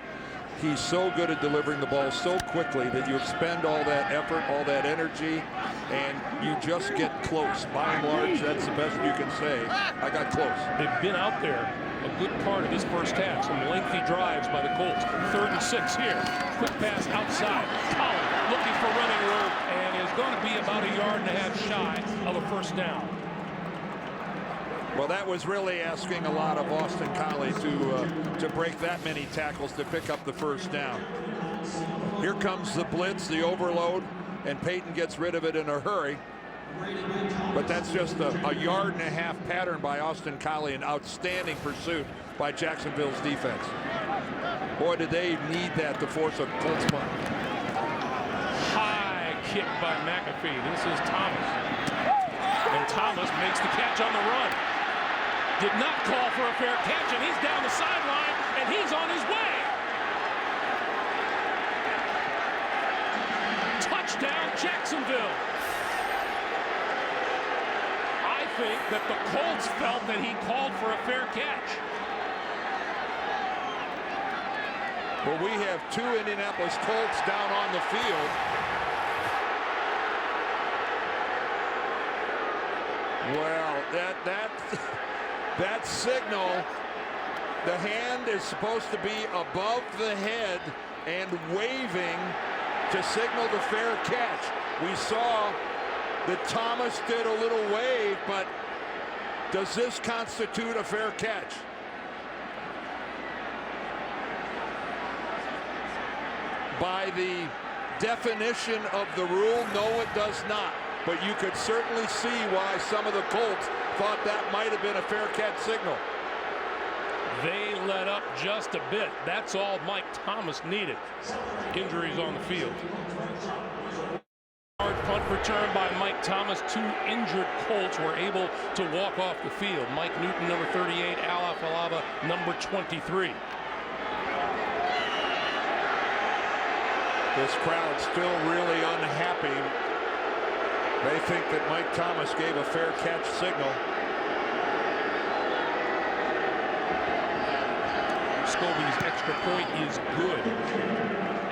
he's so good at delivering the ball so quickly that you expend all that effort, all that energy, and you just get close. By and large, that's the best you can say. I got close. They've been out there a good part of this first half. Some lengthy drives by the Colts. 3rd and 6 here. Quick pass outside. Collins looking for running room and is going to be about 1.5 yards shy of a first down. Well, that was really asking a lot of Austin Collie to break that many tackles to pick up the first down. Here comes the blitz, the overload, and Peyton gets rid of it in a hurry. But that's just a 1.5 yard pattern by Austin Collie, an outstanding pursuit by Jacksonville's defense. Boy, did they need that to force a Colts punt. High kick by McAfee. This is Thomas. And Thomas makes the catch on the run. Did not call for a fair catch, and he's down the sideline, and he's on his way. Touchdown, Jacksonville. I think that the Colts felt that he called for a fair catch. Well, we have 2 Indianapolis Colts down on the field. Well, that signal, the hand is supposed to be above the head and waving to signal the fair catch. We saw that Thomas did a little wave, but does this constitute a fair catch? By the definition of the rule, no, it does not. But you could certainly see why some of the Colts thought that might have been a fair catch signal. They let up just a bit. That's all Mike Thomas needed. Injuries on the field. Hard punt return by Mike Thomas. 2 injured Colts were able to walk off the field. Mike Newton, number 38, Al Afalava, number 23. This crowd still really unhappy. They think that Mike Thomas gave a fair catch signal. Scobie's extra point is good.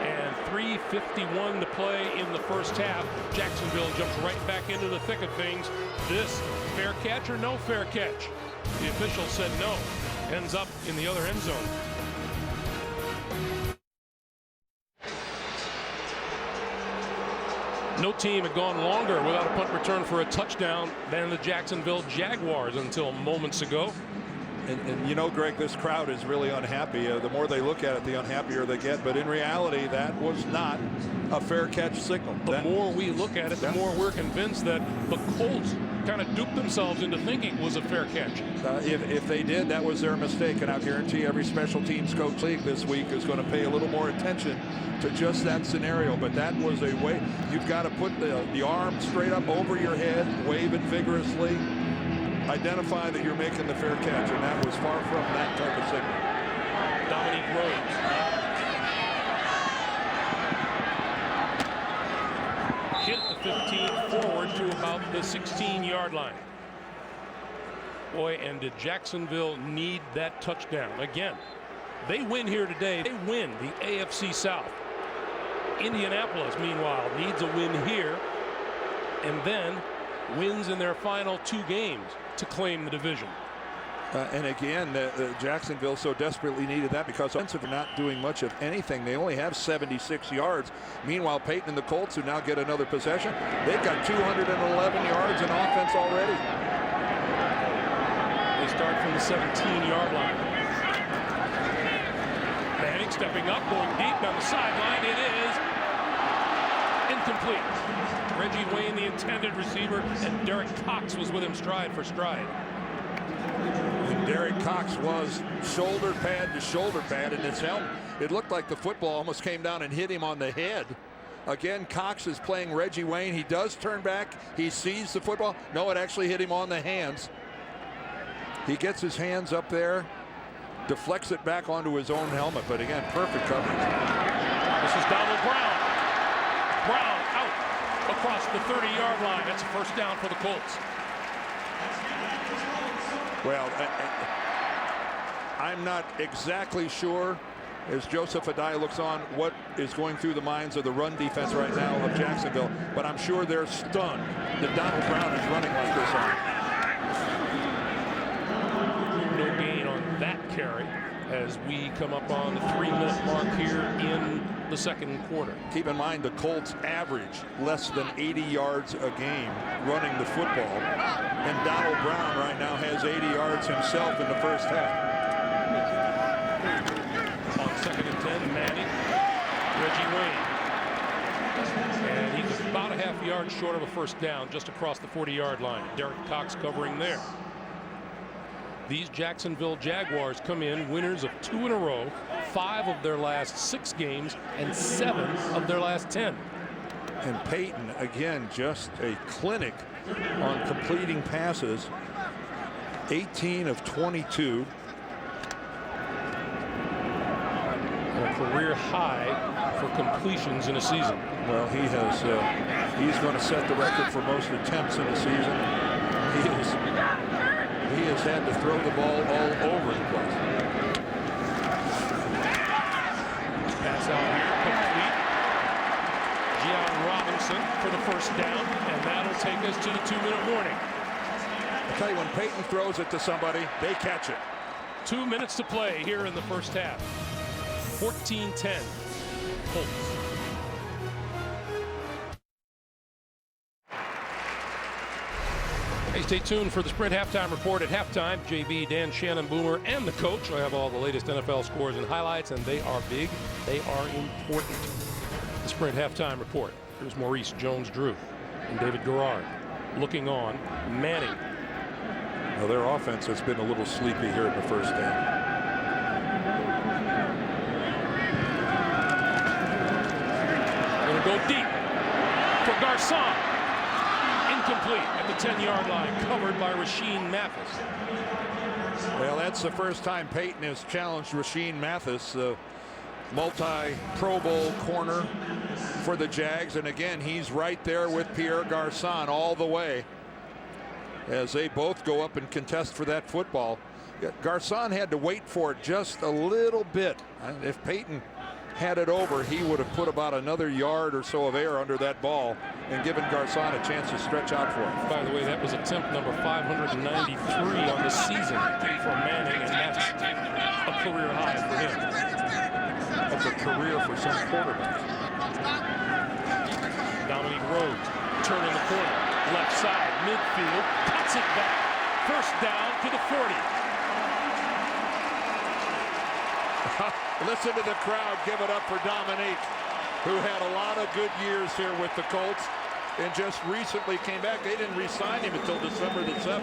And 3:51 to play in the first half. Jacksonville jumps right back into the thick of things. This fair catch or no fair catch? The official said no. Ends up in the other end zone. No team had gone longer without a punt return for a touchdown than the Jacksonville Jaguars until moments ago. And you know, Greg, this crowd is really unhappy. The more they look at it, the unhappier they get. But in reality, that was not a fair catch signal. The more we look at it, the more we're convinced that the Colts kind of duped themselves into thinking it was a fair catch. If they did, that was their mistake. And I'll guarantee every special teams coach league this week is going to pay a little more attention to just that scenario. But that was a way. You've got to put the arm straight up over your head, wave it vigorously, identify that you're making the fair catch, and that was far from that type of signal. Dominique Rhodes. Hit the about the 16-yard line. Boy, and did Jacksonville need that touchdown. Again, they win here today. They win the AFC South. Indianapolis, meanwhile, needs a win here and then wins in their final 2 games to claim the division. And again, Jacksonville so desperately needed that because offensive are not doing much of anything. They only have 76 yards. Meanwhile, Payton and the Colts, who now get another possession, they've got 211 yards in offense already. They start from the 17-yard line. Manning stepping up, going deep down the sideline. It is incomplete. Reggie Wayne, the intended receiver, and Derek Cox was with him stride for stride. And Derek Cox was shoulder pad to shoulder pad in his helmet. It looked like the football almost came down and hit him on the head. Again, Cox is playing Reggie Wayne. He does turn back. He sees the football. No, it actually hit him on the hands. He gets his hands up there, deflects it back onto his own helmet. But again, perfect coverage. This is Donald Brown. Brown out across the 30-yard line. That's a first down for the Colts. Well, I'm not exactly sure, as Joseph Adai looks on, what is going through the minds of the run defense right now of Jacksonville, but I'm sure they're stunned that Donald Brown is running like this on. No gain on that carry as we come up on the 3-minute mark here in the second quarter. Keep in mind the Colts average less than 80 yards a game running the football, and Donald Brown right now has 80 yards himself in the first half. On 2nd and 10, Manning, Reggie Wayne, and he's about a half yard short of a first down just across the 40-yard line. Derek Cox covering there. These Jacksonville Jaguars come in winners of 2 in a row, 5 of their last 6 games, and 7 of their last 10. And Payton, again, just a clinic on completing passes. 18 of 22. And a career high for completions in a season. Well, he's going to set the record for most attempts in a season. He has had to throw the ball all over the place. Pass out here, complete. Gian Robinson for the first down, and that'll take us to the 2-minute warning. I'll tell you, when Payton throws it to somebody, they catch it. 2 minutes to play here in the first half. 14-10, Colts. Hey, stay tuned for the Sprint Halftime Report at halftime. JB, Dan, Shannon, Boomer, and the coach will have all the latest NFL scores and highlights, and they are big. They are important. The Sprint Halftime Report. Here's Maurice Jones-Drew and David Garrard looking on. Manning. Well, their offense has been a little sleepy here in the first half. Going to go deep for Garcon. Incomplete at the 10-yard line, covered by Rashean Mathis. Well, that's the first time Payton has challenged Rashean Mathis, multi-Pro Bowl corner for the Jags. And again, he's right there with Pierre Garcon all the way as they both go up and contest for that football. Garcon had to wait for it just a little bit. If Payton had it over, he would have put about another yard or so of air under that ball and given Garcon a chance to stretch out for it. By the way, that was attempt number 593 on the season for Manning, and that's a career high for him. That's a career for some quarterbacks. Dominique Rhodes, turn in the corner, left side, midfield, cuts it back. First down to the 40. Listen to the crowd give it up for Dominique, who had a lot of good years here with the Colts and just recently came back. They didn't re-sign him until December the 7th.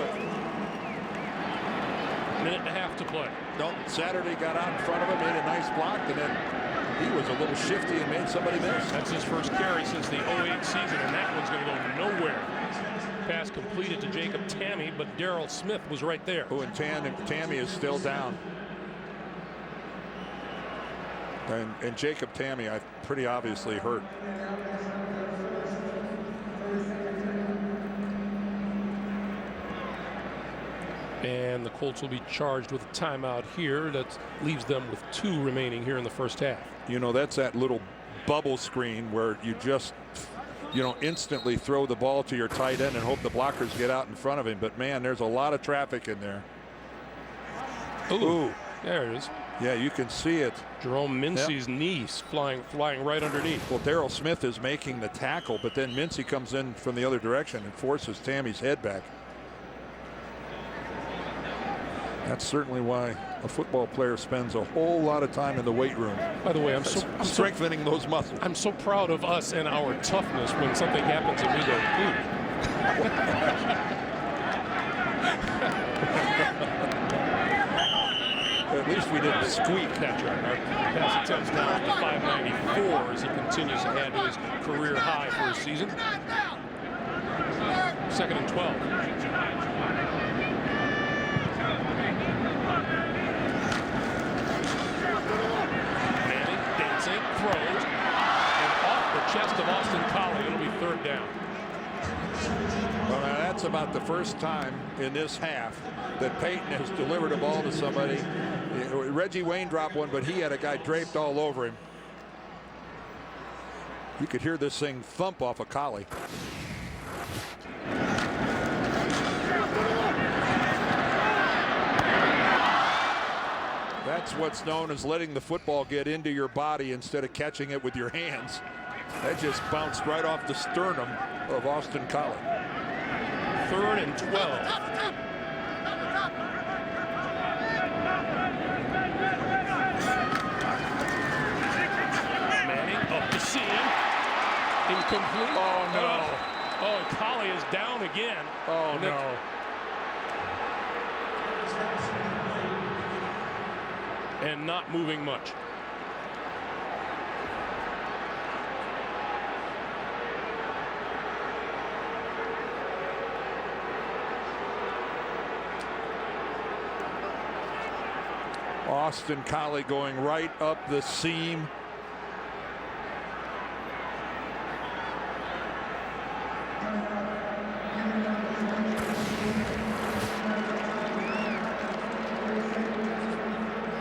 Minute and a half to play. No, Saturday got out in front of him, made a nice block, and then he was a little shifty and made somebody miss. That's his first carry since the 08 season, and that one's going to go nowhere. Pass completed to Jacob Tamme, but Darrell Smith was right there. Oh, and Tamme is still down. And Jacob Tamme, pretty obviously hurt. And the Colts will be charged with a timeout here. That leaves them with 2 remaining here in the first half. You know, that's that little bubble screen where you just, you know, instantly throw the ball to your tight end and hope the blockers get out in front of him. But man, there's a lot of traffic in there. Ooh. There it is. Yeah, you can see it. Jerome Mincey's knee flying right underneath. Well, Darrell Smith is making the tackle, but then Mincey comes in from the other direction and forces Tammy's head back. That's certainly why a football player spends a whole lot of time in the weight room. By the way, I'm strengthening those muscles. I'm so proud of us and our toughness when something happens and we go, ooh. At least we didn't squeak. That's right. Our pass attempts down to 594 as he continues to add to his career high for his season. 2nd and 12. Throws and off the chest of Austin Collie. It'll be 3rd down. Well, now that's about the first time in this half that Payton has delivered a ball to somebody. Reggie Wayne dropped one, but he had a guy draped all over him. You could hear this thing thump off a Collie. That's what's known as letting the football get into your body instead of catching it with your hands. That just bounced right off the sternum of Austin Collie. 3rd and 12. Manning up the seam. Incomplete. Oh, no. Oh, Collie is down again. Oh, no. And not moving much. Austin Collie going right up the seam.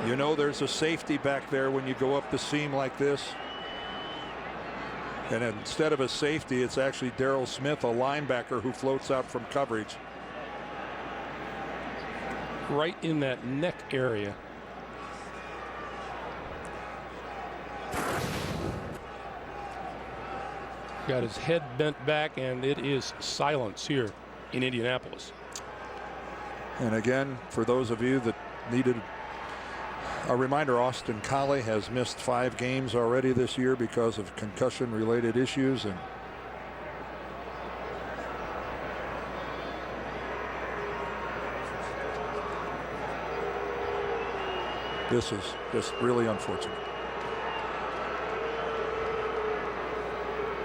You know there's a safety back there when you go up the seam like this. And instead of a safety, it's actually Darrell Smith, a linebacker who floats out from coverage. Right in that neck area. Got his head bent back, and it is silence here in Indianapolis. And again, for those of you that needed a reminder, Austin Collie has missed 5 games already this year because of concussion-related issues. And this is just really unfortunate.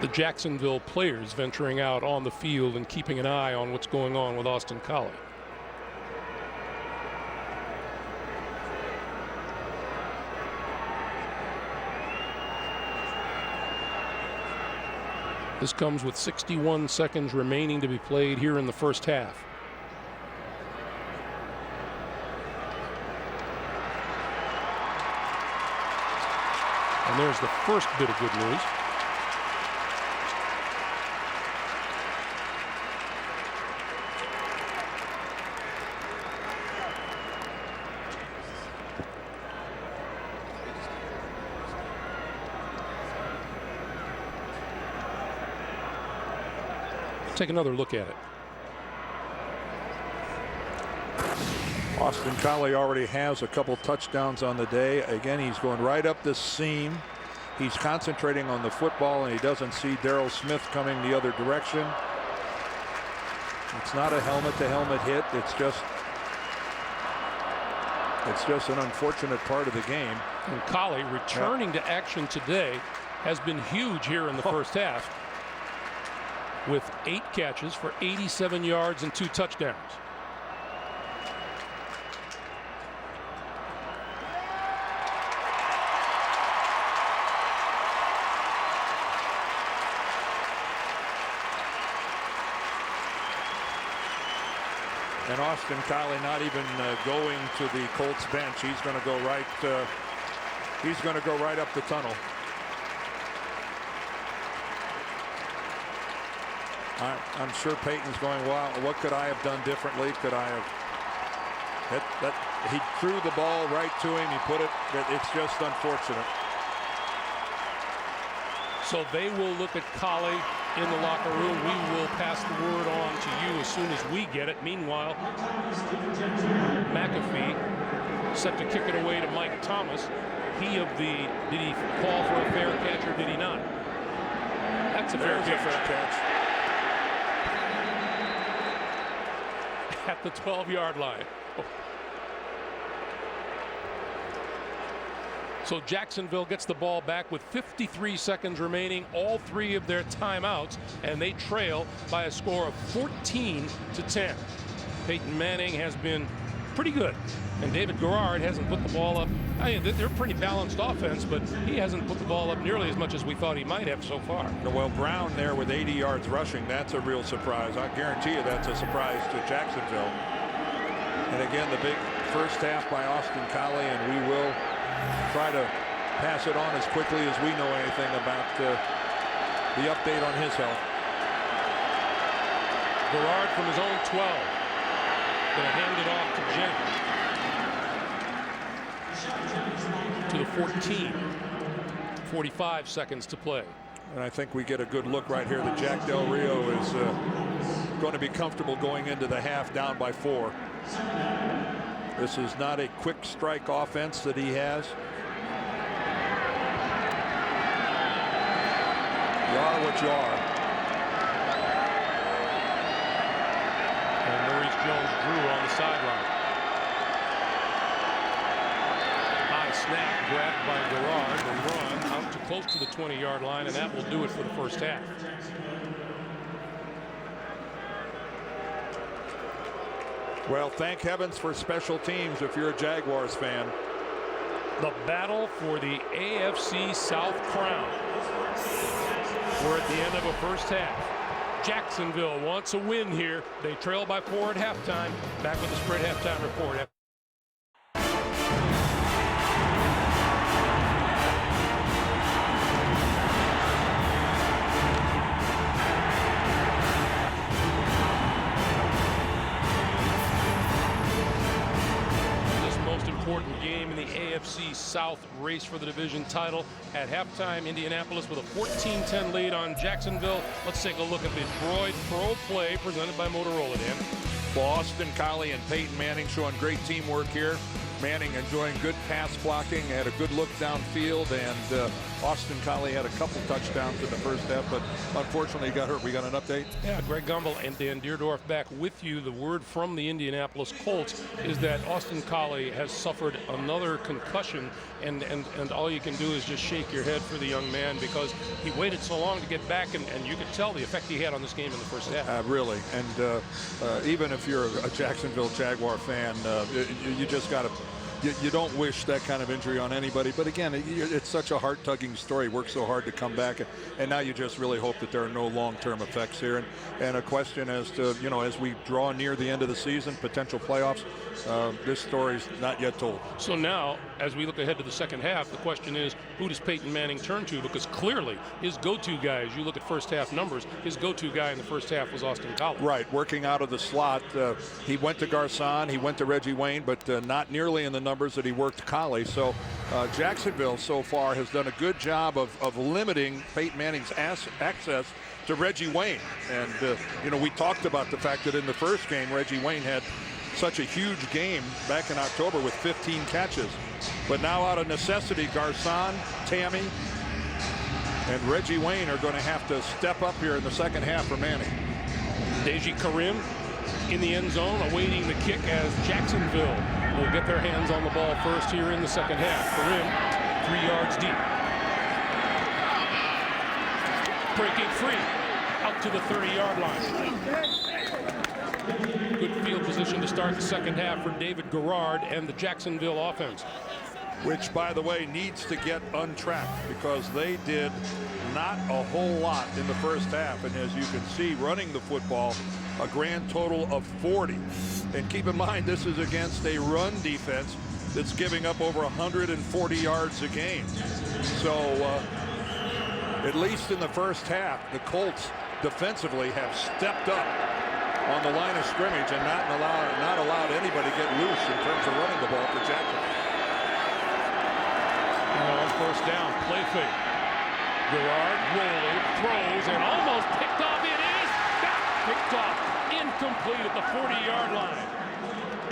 The Jacksonville players venturing out on the field and keeping an eye on what's going on with Austin Collie. This comes with 61 seconds remaining to be played here in the first half. And there's the first bit of good news. Take another look at it. Austin Collie already has a couple touchdowns on the day. Again, he's going right up the seam. He's concentrating on the football, and he doesn't see Darrell Smith coming the other direction. It's not a helmet-to-helmet hit. It's just an unfortunate part of the game. And Collie returning to action today has been huge here in the first half, with 8 catches for 87 yards and 2 touchdowns. And Austin Collie not even going to the Colts bench. He's going to go right. He's going to go right up the tunnel. I'm sure Payton's going, wow, what could I have done differently? Could I have? He threw the ball right to him. He put it. It's just unfortunate. So they will look at Collie in the locker room. We will pass the word on to you as soon as we get it. Meanwhile, McAfee set to kick it away to Mike Thomas. Did he call for a fair catch or did he not? That's a fair catch. At the 12-yard line. So Jacksonville gets the ball back with 53 seconds remaining, all 3 of their timeouts, and they trail by a score of 14-10. Payton Manning has been pretty good, and David Garrard hasn't put the ball up. I mean, they're a pretty balanced offense, but he hasn't put the ball up nearly as much as we thought he might have so far. Well, Brown there with 80 yards rushing, that's a real surprise. I guarantee you that's a surprise to Jacksonville. And again, the big first half by Austin Collie, and we will try to pass it on as quickly as we know anything about the update on his health. Garrard from his own 12. Going to hand it off to Jen. To the 14. 45 seconds to play. And I think we get a good look right here that Jack Del Rio is going to be comfortable going into the half down by 4. This is not a quick strike offense that he has. You are what you are. And Maurice Jones-Drew on the sideline. High snap grabbed by Garrard. The run out to close to the 20-yard line, and that will do it for the first half. Well, thank heavens for special teams if you're a Jaguars fan. The battle for the AFC South crown. We're at the end of a first half. Jacksonville wants a win here. They trail by 4 at halftime. Back with the Spread halftime report. Important game in the AFC South race for the division title. At halftime, Indianapolis with a 14-10 lead on Jacksonville. Let's take a look at the Droid Pro play presented by Motorola, Dan. Well, Austin Collie and Peyton Manning showing great teamwork here. Manning enjoying good pass blocking, had a good look downfield, and Austin Collie had a couple touchdowns in the first half, but unfortunately he got hurt. We got an update? Yeah, Greg Gumbel and Dan Deerdorf back with you. The word from the Indianapolis Colts is that Austin Collie has suffered another concussion, and all you can do is just shake your head for the young man because he waited so long to get back, and you could tell the effect he had on this game in the first half. Really, and even if you're a Jacksonville Jaguar fan, you just got to... You don't wish that kind of injury on anybody, but again, it's such a heart-tugging story. Worked so hard to come back, and now you just really hope that there are no long-term effects here. And a question as to, you know, as we draw near the end of the season, potential playoffs, this story's not yet told. So now, as we look ahead to the second half, the question is, who does Peyton Manning turn to? Because clearly, his go-to guy, as you look at first-half numbers, his go-to guy in the first half was Austin Collie. Right, working out of the slot. He went to Garcon, he went to Reggie Wayne, but not nearly in the numbers that he worked Collie. So Jacksonville so far has done a good job of limiting Peyton Manning's access to Reggie Wayne. And, you know, we talked about the fact that in the first game, Reggie Wayne had such a huge game back in October with 15 catches. But now out of necessity, Garcon, Tammy, and Reggie Wayne are going to have to step up here in the second half for Manning. Deji Karim in the end zone awaiting the kick as Jacksonville will get their hands on the ball first here in the second half. Karim 3 yards deep. Breaking free out to the 30-yard line. Good field position to start the second half for David Garrard and the Jacksonville offense. which, by the way, needs to get untracked because they did not a whole lot in the first half. And as you can see, running the football, a grand total of 40. And keep in mind, this is against a run defense that's giving up over 140 yards a game. So at least in the first half, the Colts defensively have stepped up on the line of scrimmage and not allowed anybody to get loose in terms of running the ball for Jacksonville. On first down, play fake. Gerard rolling, throws, and almost picked off. It is picked off, incomplete at the 40-yard line.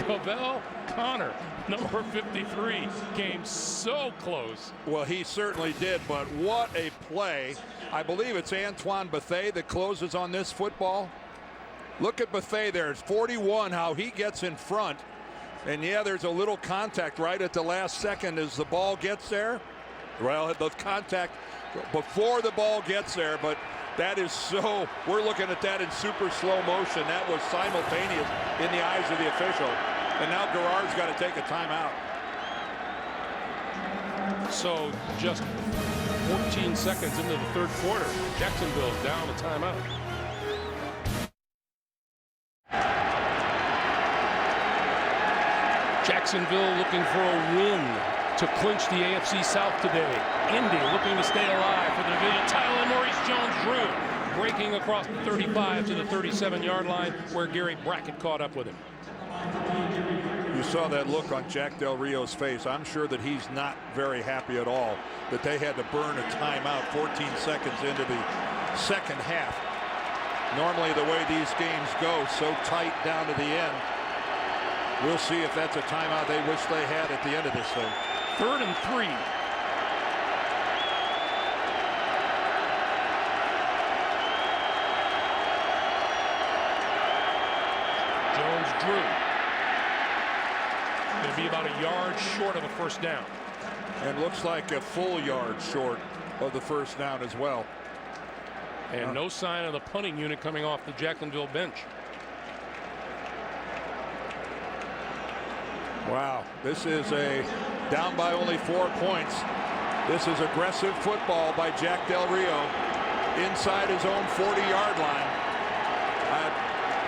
Cavell Connor, number 53, came so close. Well, he certainly did, but what a play. I believe it's Antoine Bethea that closes on this football. Look at Bethea there. It's 41, how he gets in front. And yeah, there's a little contact right at the last second as the ball gets there. Well, the contact before the ball gets there, but that is so, we're looking at that in super slow motion. That was simultaneous in the eyes of the official. And now Gerard's got to take a timeout. So just 14 seconds into the third quarter, Jacksonville's down a timeout. Jacksonville looking for a win to clinch the AFC South today. Indy looking to stay alive for the division title, and Maurice Jones-Drew breaking across the 35 to the 37-yard line where Gary Brackett caught up with him. You saw that look on Jack Del Rio's face. I'm sure that he's not very happy at all that they had to burn a timeout 14 seconds into the second half. Normally the way these games go, so tight down to the end. We'll see if that's a timeout they wish they had at the end of this thing. 3rd and 3. Jones-Drew. Going to be about a yard short of a first down. And looks like a full yard short of the first down as well. And no sign of the punting unit coming off the Jacksonville bench. Wow, this is a down by only 4 points. This is aggressive football by Jack Del Rio inside his own 40-yard line.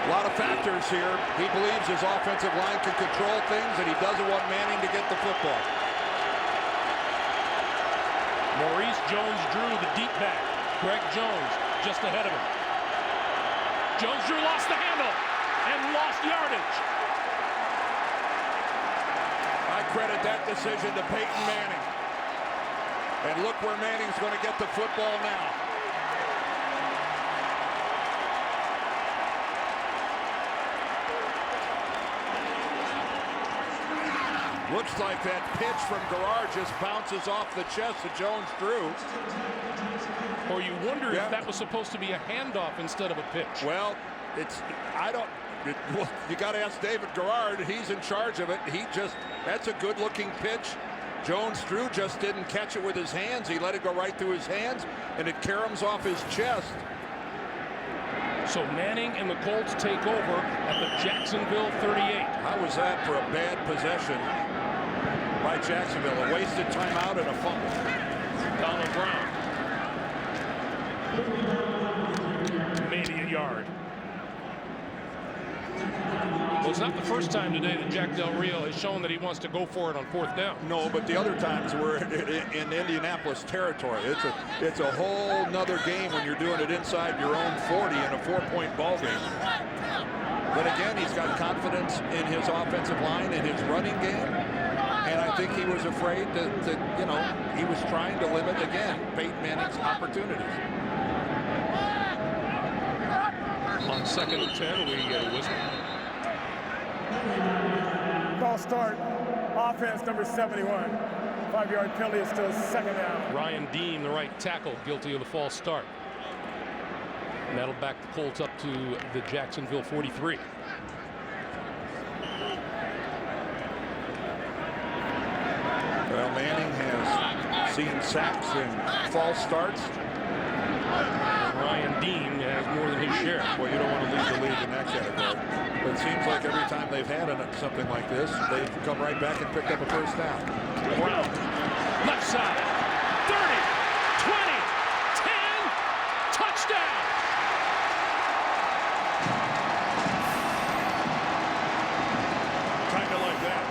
A lot of factors here. He believes his offensive line can control things, and he doesn't want Manning to get the football. Maurice Jones-Drew, the deep back. Greg Jones just ahead of him. Jones-Drew lost the handle and lost yardage. I credit that decision to Peyton Manning. And look where Manning's going to get the football now. Looks like that pitch from Gerard just bounces off the chest of Jones-Drew. Or you wonder if that was supposed to be a handoff instead of a pitch. Well, you got to ask David Gerard. He's in charge of it. That's a good-looking pitch. Jones-Drew just didn't catch it with his hands. He let it go right through his hands, and it caroms off his chest. So Manning and the Colts take over at the Jacksonville 38. How was that for a bad possession by Jacksonville? A wasted timeout and a fumble. Donald Brown. Maybe a yard. Well, it's not the first time today that Jack Del Rio has shown that he wants to go for it on 4th down. No, but the other times we're in Indianapolis territory. It's a whole nother game when you're doing it inside your own 40 in a 4-point ball game. But again, he's got confidence in his offensive line and his running game. And I think he was afraid that he was trying to limit, again, Peyton Manning's opportunities. On 2nd and 10, we get a whistle. False start. Offense number 71. 5-yard penalty is still 2nd down. Ryan Dean, the right tackle, guilty of the false start. And that'll back the Colts up to the Jacksonville 43. Well, Manning has seen sacks and false starts. Ryan Dean has more than his share. Well, you don't want to lead the league in that category. But it seems like every time they've had something like this, they've come right back and picked up a first down. Brown, left side, 30, 20, 10, touchdown. Kind of like that.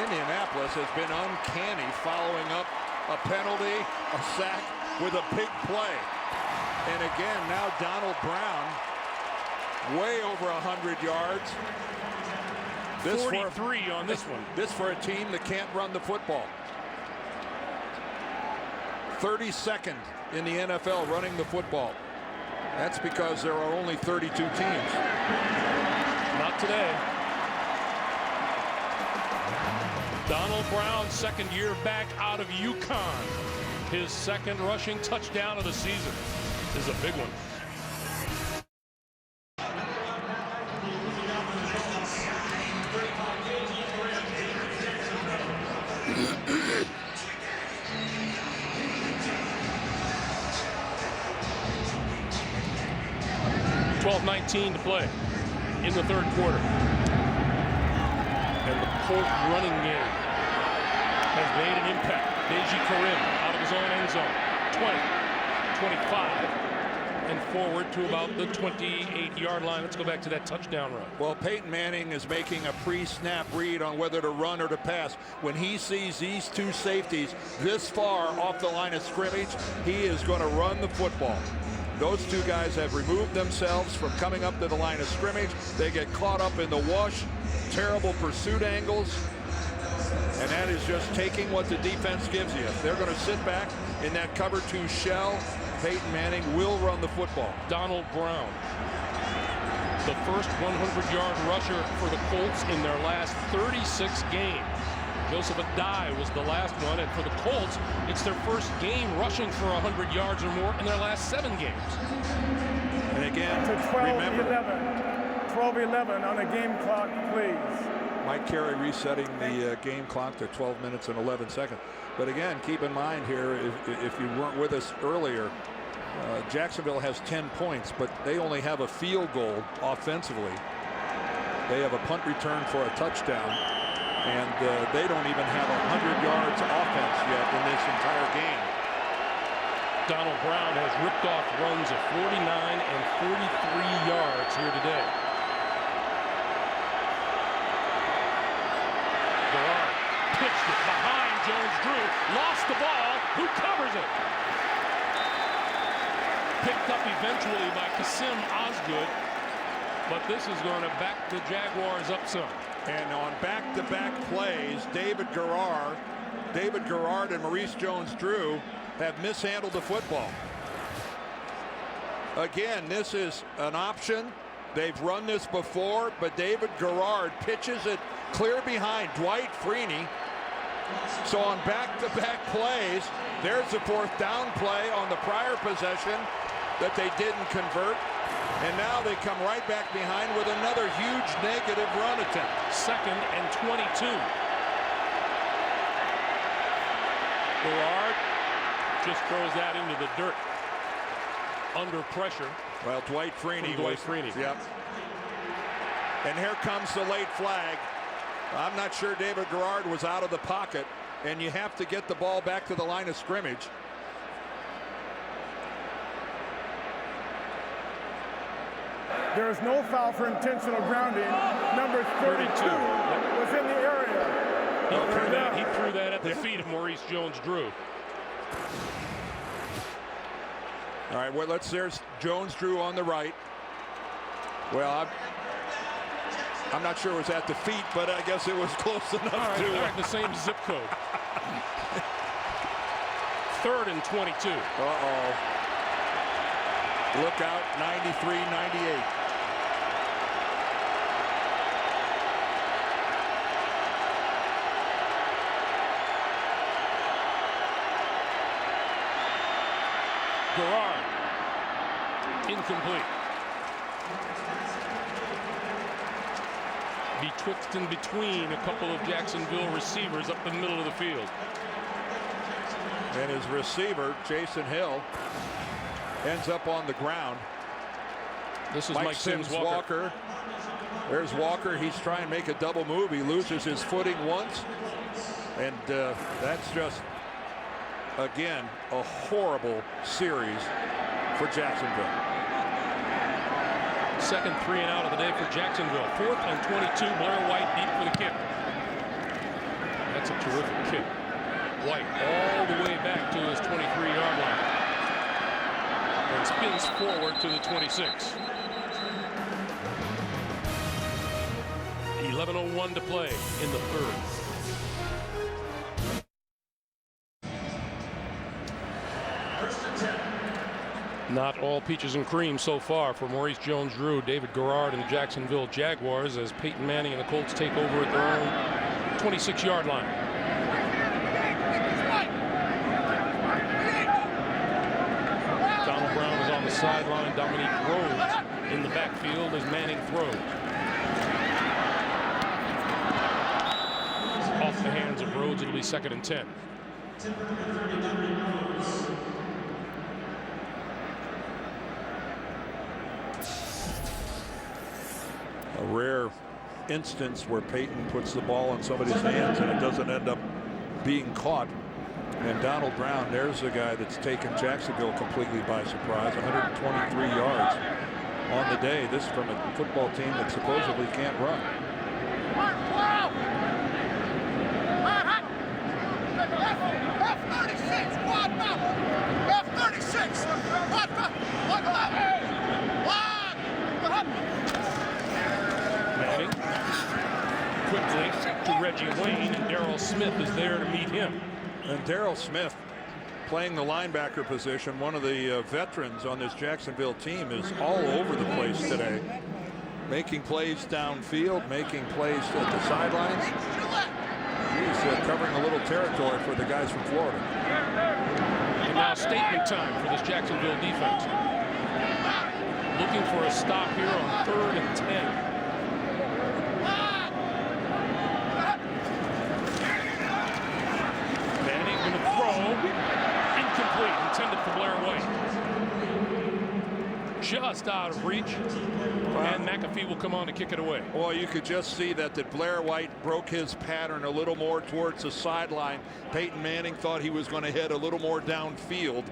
Indianapolis has been uncanny following up a penalty, a sack with a big play. And again, now Donald Brown, way over 100 yards. 43 on this one. This for a team that can't run the football. 32nd in the NFL running the football. That's because there are only 32 teams. Not today. Donald Brown, second year back out of UConn. His second rushing touchdown of the season. This is a big one. .19 to play in the third quarter. And the Colt running game has made an impact. Deji Karim out of his own end zone. 20, 25, and forward to about the 28-yard line. Let's go back to that touchdown run. Well, Peyton Manning is making a pre-snap read on whether to run or to pass. When he sees these two safeties this far off the line of scrimmage, he is going to run the football. Those two guys have removed themselves from coming up to the line of scrimmage. They get caught up in the wash, terrible pursuit angles, and that is just taking what the defense gives you. If they're going to sit back in that cover two shell, Peyton Manning will run the football. Donald Brown, the first 100-yard rusher for the Colts in their last 36 games. Joseph Adai was the last one, and for the Colts, it's their first game rushing for 100 yards or more in their last 7 games. And again, To 12-11. remember, 12-11 on the game clock, please. Mike Carey resetting the game clock to 12 minutes and 11 seconds. But again, keep in mind here, if you weren't with us earlier, Jacksonville has 10 points, but they only have a field goal offensively. They have a punt return for a touchdown, and they don't even have 100 yards offense yet in this entire game. Donald Brown has ripped off runs of 49 and 43 yards here today. Garrard pitched it behind Jones-Drew, lost the ball. Who covers it? Picked up eventually by Kasim Osgood, but this is going to back the Jaguars up some. And on back-to-back plays, David Garrard and Maurice Jones-Drew have mishandled the football. Again, this is an option. They've run this before, but David Garrard pitches it clear behind Dwight Freeney. So on back-to-back plays, there's the fourth down play on the prior possession that they didn't convert. And now they come right back behind with another huge negative run attempt. 2nd and 22. Garrard just throws that into the dirt under pressure. Well, Dwight Freeney. Yep. And here comes the late flag. I'm not sure David Garrard was out of the pocket, and you have to get the ball back to the line of scrimmage. There is no foul for intentional grounding. Number 32 was in the area. He threw that at the feet of Maurice Jones-Drew. All right, well, there's Jones-Drew on the right. Well, I'm not sure it was at the feet, but I guess it was close enough. All right, the same zip code. 3rd and 22. Uh-oh. Look out, 93-98. Garrard, incomplete. Betwixt and between a couple of Jacksonville receivers up the middle of the field. And his receiver, Jason Hill, ends up on the ground. This is Mike Sims Walker. There's Walker. He's trying to make a double move. He loses his footing once. And that's just, again, a horrible series for Jacksonville. Second 3 and out of the day for Jacksonville. 4th and 22. Blair White deep for the kick. That's a terrific kick. White all the way back to his 23-yard line. And spins forward to the 26. 11:01 to play in the third. Not all peaches and cream so far for Maurice Jones-Drew, David Garrard, and the Jacksonville Jaguars as Peyton Manning and the Colts take over at their own 26-yard line. Donald Brown is on the sideline. Dominique Rhodes in the backfield as Manning throws. Off the hands of Rhodes, it'll be 2nd and 10. A rare instance where Peyton puts the ball in somebody's hands and it doesn't end up being caught. And Donald Brown, there's a guy that's taken Jacksonville completely by surprise. 123 yards on the day. This from a football team that supposedly can't run. Manning quickly to Reggie Wayne, and Darrell Smith is there to meet him. And Darrell Smith, playing the linebacker position, one of the veterans on this Jacksonville team, is all over the place today. Making plays downfield, making plays at the sidelines. He's covering a little territory for the guys from Florida. And now statement time for this Jacksonville defense. Looking for a stop here on 3rd and 10. Manning going to throw. Incomplete. Intended for Blair White. Just out of reach. And McAfee will come on to kick it away. Well, you could just see that Blair White broke his pattern a little more towards the sideline. Peyton Manning thought he was going to head a little more downfield.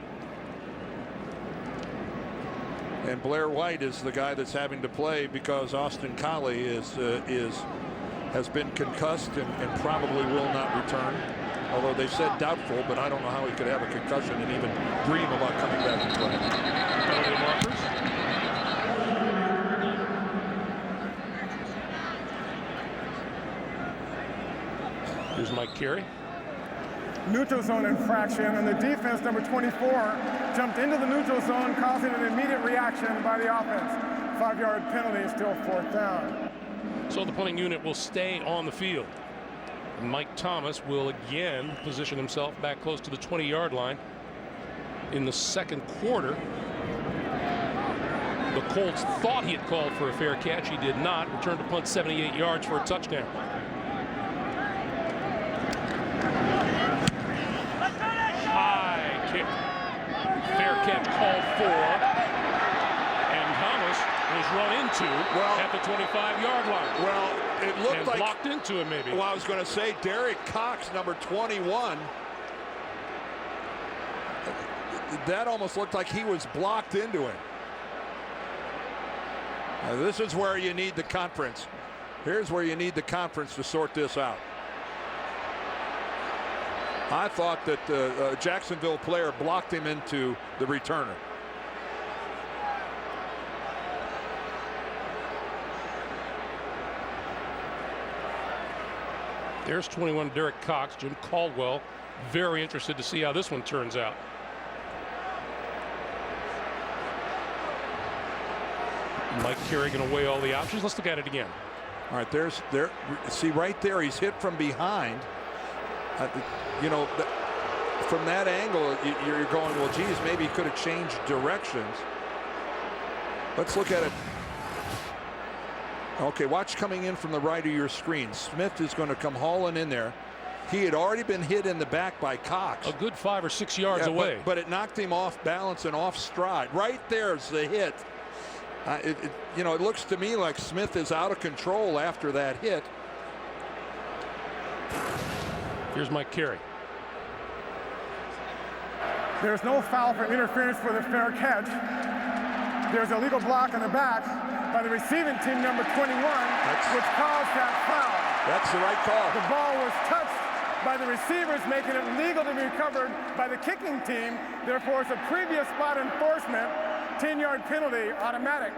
And Blair White is the guy that's having to play because Austin Collie has been concussed and probably will not return. Although they said doubtful, but I don't know how he could have a concussion and even dream about coming back and playing. Penalty markers. Here's Mike Carey. Neutral zone infraction, and the defense, number 24, jumped into the neutral zone, causing an immediate reaction by the offense. 5-yard penalty, still 4th down. So the punting unit will stay on the field. Mike Thomas will again position himself back close to the 20-yard line in the second quarter. The Colts thought he had called for a fair catch. He did not. Returned to punt 78 yards for a touchdown. High kick. Fair catch called for. And Thomas was run into at the 25-yard line. Well, it looked and like blocked into him maybe. Well, I was going to say Derek Cox, number 21. That almost looked like he was blocked into him. Now, this is where you need the conference. Here's where you need the conference to sort this out. I thought that the Jacksonville player blocked him into the returner. There's 21, Derek Cox. Jim Caldwell very interested to see how this one turns out. Mike Carey going to weigh all the options. Let's look at it again. All right, see right there, he's hit from behind. You know, from that angle, you're going, well, geez, maybe he could have changed directions. Let's look at it. Okay, watch coming in from the right of your screen. Smith is going to come hauling in there. He had already been hit in the back by Cox. A good 5 or 6 yards away. But it knocked him off balance and off stride. Right there's the hit. You know, it looks to me like Smith is out of control after that hit. Here's Mike Carey. There's no foul for interference for the fair catch. There's a legal block on the back by the receiving team, number 21, which caused that foul. That's the right call. The ball was touched by the receivers, making it legal to be recovered by the kicking team. Therefore, it's a previous spot enforcement, 10-yard penalty, automatic,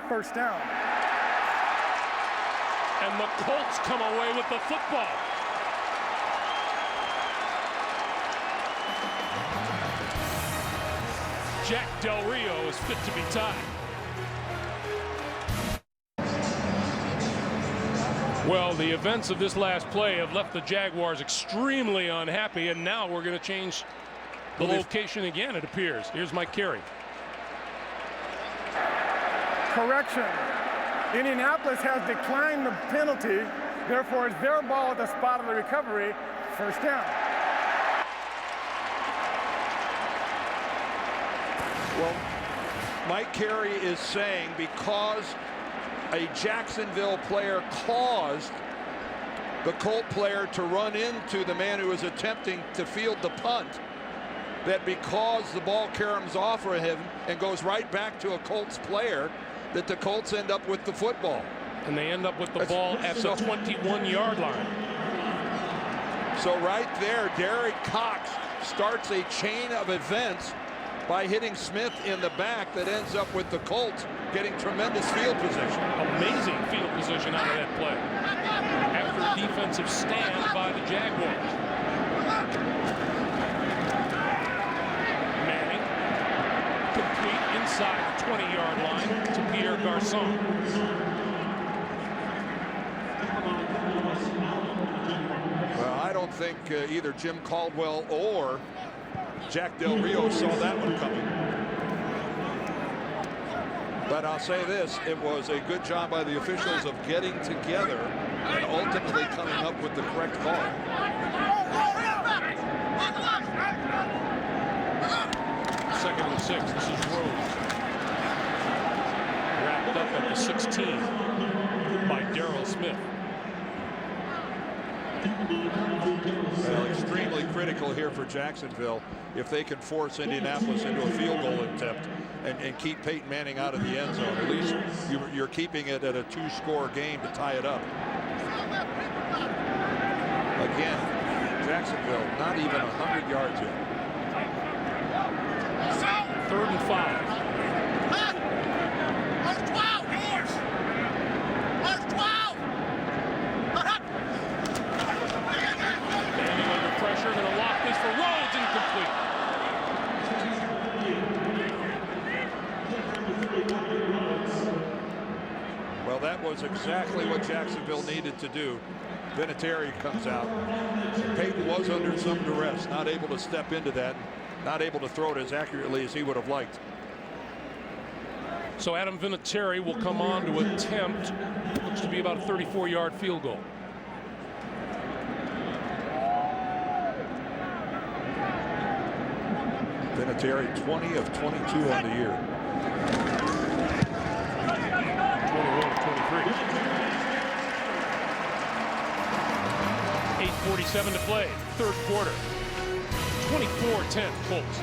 first down. And the Colts come away with the football. Jack Del Rio is fit to be tied. Well, the events of this last play have left the Jaguars extremely unhappy, and now we're going to change the location again, it appears. Here's Mike Carey. Correction. Indianapolis has declined the penalty. Therefore, it's their ball at the spot of the recovery. First down. Well, Mike Carey is saying because a Jacksonville player caused the Colt player to run into the man who was attempting to field the punt, that because the ball caroms off of him and goes right back to a Colts player, that the Colts end up with the football. And they end up with the ball at the 21-yard line. So right there, Derek Cox starts a chain of events by hitting Smith in the back that ends up with the Colts getting tremendous field position. Amazing field position out of that play. After a defensive stand by the Jaguars. Manning, complete inside the 20-yard line to Pierre Garçon. Well, I don't think either Jim Caldwell or Jack Del Rio saw that one coming. But I'll say this, it was a good job by the officials of getting together and ultimately coming up with the correct call. Second and 6. This is Rose. Wrapped up at the 16 by Darrell Smith. Well, extremely critical here for Jacksonville if they can force Indianapolis into a field goal attempt and keep Peyton Manning out of the end zone. At least you're keeping it at a 2-score game to tie it up. Again, Jacksonville not even 100 yards yet. 3rd and 5. Going to lock this for Rhodes, incomplete. Well, that was exactly what Jacksonville needed to do. Vinatieri comes out. Peyton was under some duress, not able to step into that, not able to throw it as accurately as he would have liked. So Adam Vinatieri will come on to attempt, looks to be about a 34-yard field goal. Vinatieri 20 of 22 on the year. 21 of 23. 8:47 to play, 3rd quarter. 24-10 Colts.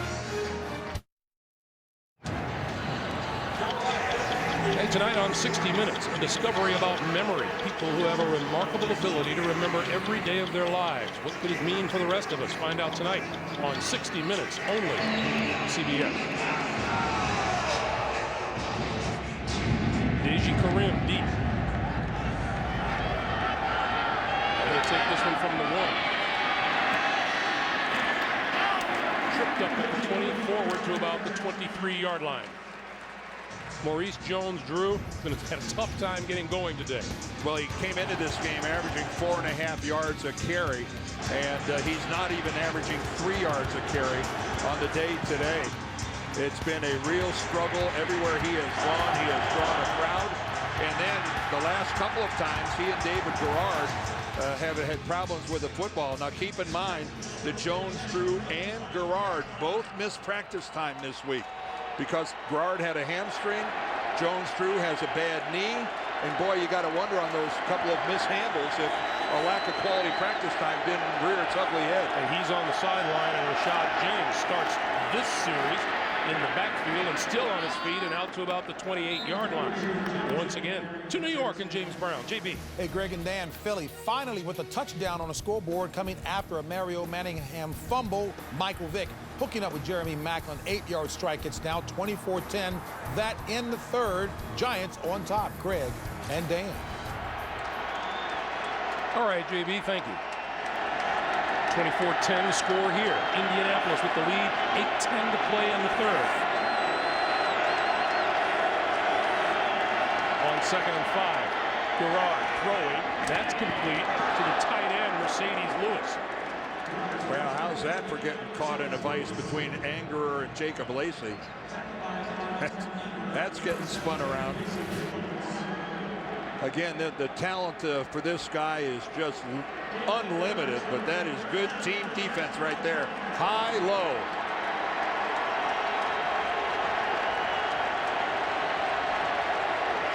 And tonight on 60 Minutes, a discovery about memory. People who have a remarkable ability to remember every day of their lives. What could it mean for the rest of us? Find out tonight on 60 Minutes only. CBS. Deji Karim deep. I'm going to take this one from the 1. Tripped up at the 20, forward to about the 23-yard line. Maurice Jones-Drew going to have a tough time getting going today. Well, he came into this game averaging 4.5 yards a carry, and he's not even averaging 3 yards a carry on the day today. It's been a real struggle everywhere he has gone. He has drawn a crowd, and then the last couple of times he and David Garrard have had problems with the football. Now keep in mind that Jones, Drew, and Garrard both missed practice time this week because Garrard had a hamstring, Jones, Drew has a bad knee, and boy, you got to wonder on those couple of mishandles if a lack of quality practice time didn't rear its ugly head. And he's on the sideline, and Rashad Jennings starts this series in the backfield and still on his feet and out to about the 28-yard line. Once again, to New York and James Brown. JB. Hey, Greg and Dan, Philly finally with a touchdown on the scoreboard coming after a Mario Manningham fumble. Michael Vick hooking up with Jeremy Maclin, 8-yard strike. It's now 24-10. That in the third. Giants on top. Greg and Dan. All right, JB, thank you. 24-10 score here. Indianapolis with the lead. 8:10 to play in the third. On 2nd and 5. Garrard throwing. That's complete to the tight end, Mercedes Lewis. Well, how's that for getting caught in a vice between Angerer and Jacob Lacey? That's getting spun around. Again, the talent for this guy is just unlimited, but that is good team defense right there. High, low.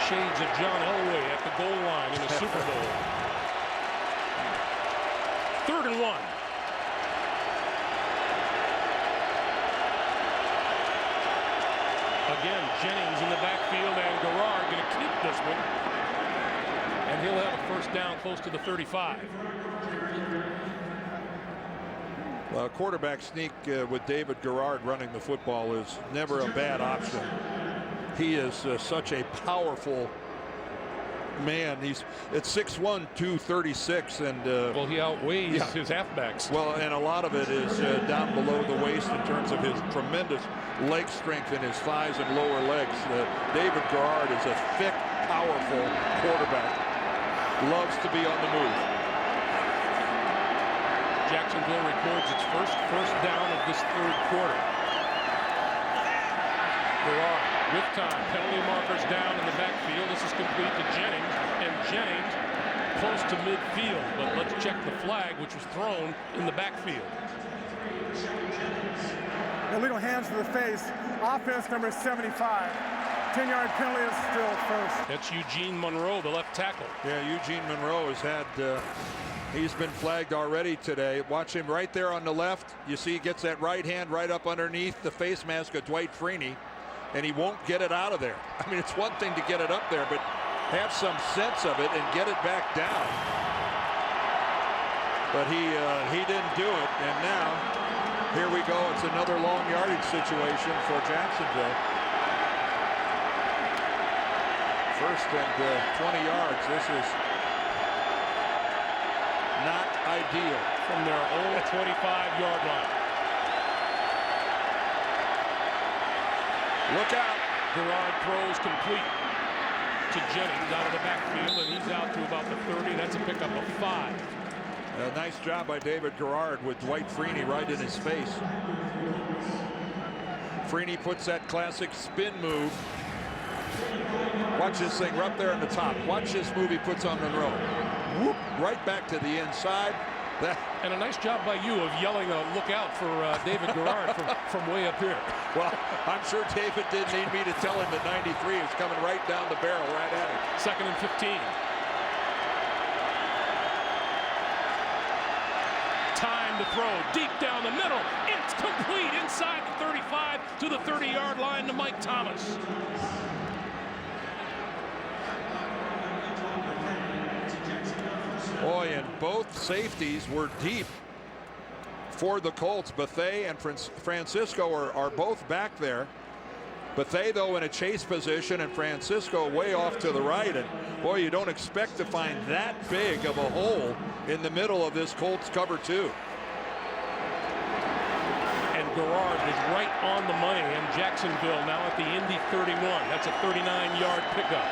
Shades of John Elway at the goal line in the Super Bowl. 3rd and 1. Again, Jennings in the backfield, and Garrard going to keep this one. And he'll have a first down close to the 35. Well, a quarterback sneak with David Garrard running the football is never a bad option. He is such a powerful man. It's 6'1", 236, and well, he outweighs his halfbacks. Well, and a lot of it is down below the waist in terms of his tremendous leg strength in his thighs and lower legs. David Garrard is a thick, powerful quarterback. Loves to be on the move. Jacksonville records its first down of this third quarter. Garrard with time. Penalty markers down in the backfield. This is complete to Jennings, and Jennings close to midfield. But let's check the flag, which was thrown in the backfield. Illegal hands to the face. Offense number 75. 10-yard penalty is still first. That's Eugene Monroe, the left tackle. Yeah, Eugene Monroe has had, he's been flagged already today. Watch him right there on the left. You see he gets that right hand right up underneath the face mask of Dwight Freeney, and he won't get it out of there. I mean, it's one thing to get it up there, but have some sense of it and get it back down. But he didn't do it, and now here we go. It's another long yardage situation for Jacksonville. First and 20 yards. This is not ideal. From their own 25-yard line. Look out. Garrard throws complete to Jennings out of the backfield, and he's out to about the 30. That's a pickup of 5. A nice job by David Garrard with Dwight Freeney right in his face. Freeney puts that classic spin move. Watch this thing right up there on the top. Watch this move he puts on Monroe. Whoop, right back to the inside. And a nice job by you of yelling a look out for David Garrard from way up here. Well, I'm sure David didn't need me to tell him that 93 is coming right down the barrel right at him. 2nd and 15. Time to throw deep down the middle. It's complete inside the 35 to the 30-yard line to Mike Thomas. Boy, and both safeties were deep for the Colts. Bethea and Francisco are both back there. Bethea, though, in a chase position, and Francisco way off to the right. And boy, you don't expect to find that big of a hole in the middle of this Colts cover 2. And Garrard was right on the money, and Jacksonville now at the Indy 31. That's a 39-yard pickup.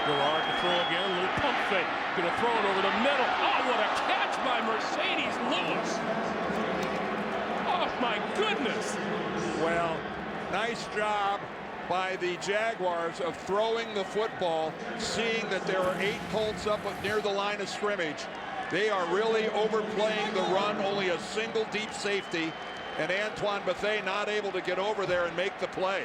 Garrard to throw again, a little pump fake. Gonna throw it over the middle. Oh, what a catch by Mercedes Lewis. Oh, my goodness. Well, nice job by the Jaguars of throwing the football, seeing that there are 8 Colts up near the line of scrimmage. They are really overplaying the run, only a single deep safety, and Antoine Bethea not able to get over there and make the play.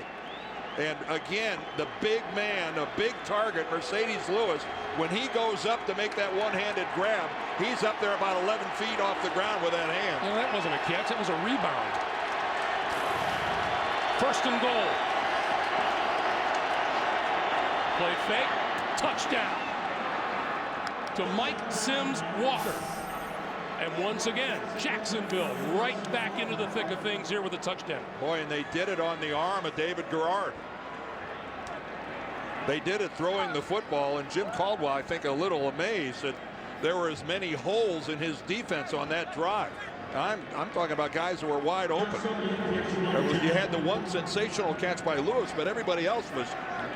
And again, the big man, a big target, Mercedes Lewis, when he goes up to make that one-handed grab, he's up there about 11 feet off the ground with that hand. Well, that wasn't a catch, that was a rebound. First and goal. Play fake, touchdown to Mike Sims Walker. And once again, Jacksonville right back into the thick of things here with a touchdown. Boy, and they did it on the arm of David Garrard. They did it throwing the football, and Jim Caldwell, I think, a little amazed that there were as many holes in his defense on that drive. I'm talking about guys who were wide open. You had the one sensational catch by Lewis, but everybody else was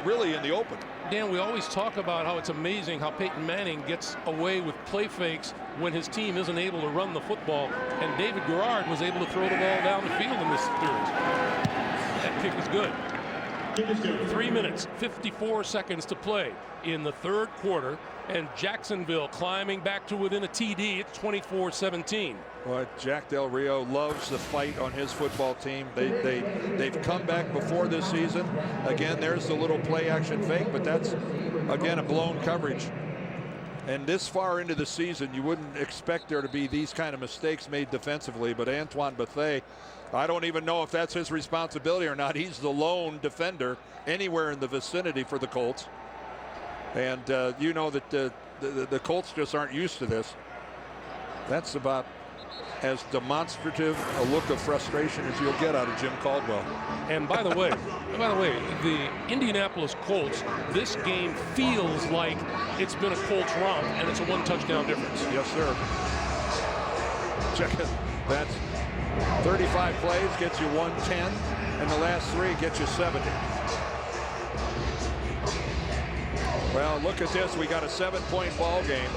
really in the open. Dan, we always talk about how it's amazing how Peyton Manning gets away with play fakes when his team isn't able to run the football, and David Garrard was able to throw the ball down the field in this series. That kick is good. 3 minutes, 54 seconds to play in the third quarter, and Jacksonville climbing back to within a TD. It's 24-17. Well, Jack Del Rio loves the fight on his football team. They've come back before this season. Again, there's the little play action fake, but that's, again, a blown coverage. And this far into the season, you wouldn't expect there to be these kind of mistakes made defensively, but Antoine Bethea, I don't even know if that's his responsibility or not. He's the lone defender anywhere in the vicinity for the Colts. And you know that the Colts just aren't used to this. That's about as demonstrative a look of frustration as you'll get out of Jim Caldwell. And by the way, the Indianapolis Colts, this game feels like it's been a Colts romp, and it's a 1 touchdown difference. Yes, sir. Check it. That's 35 plays, gets you 110, and the last 3 get you 70. Well, look at this. We got a 7-point ball game.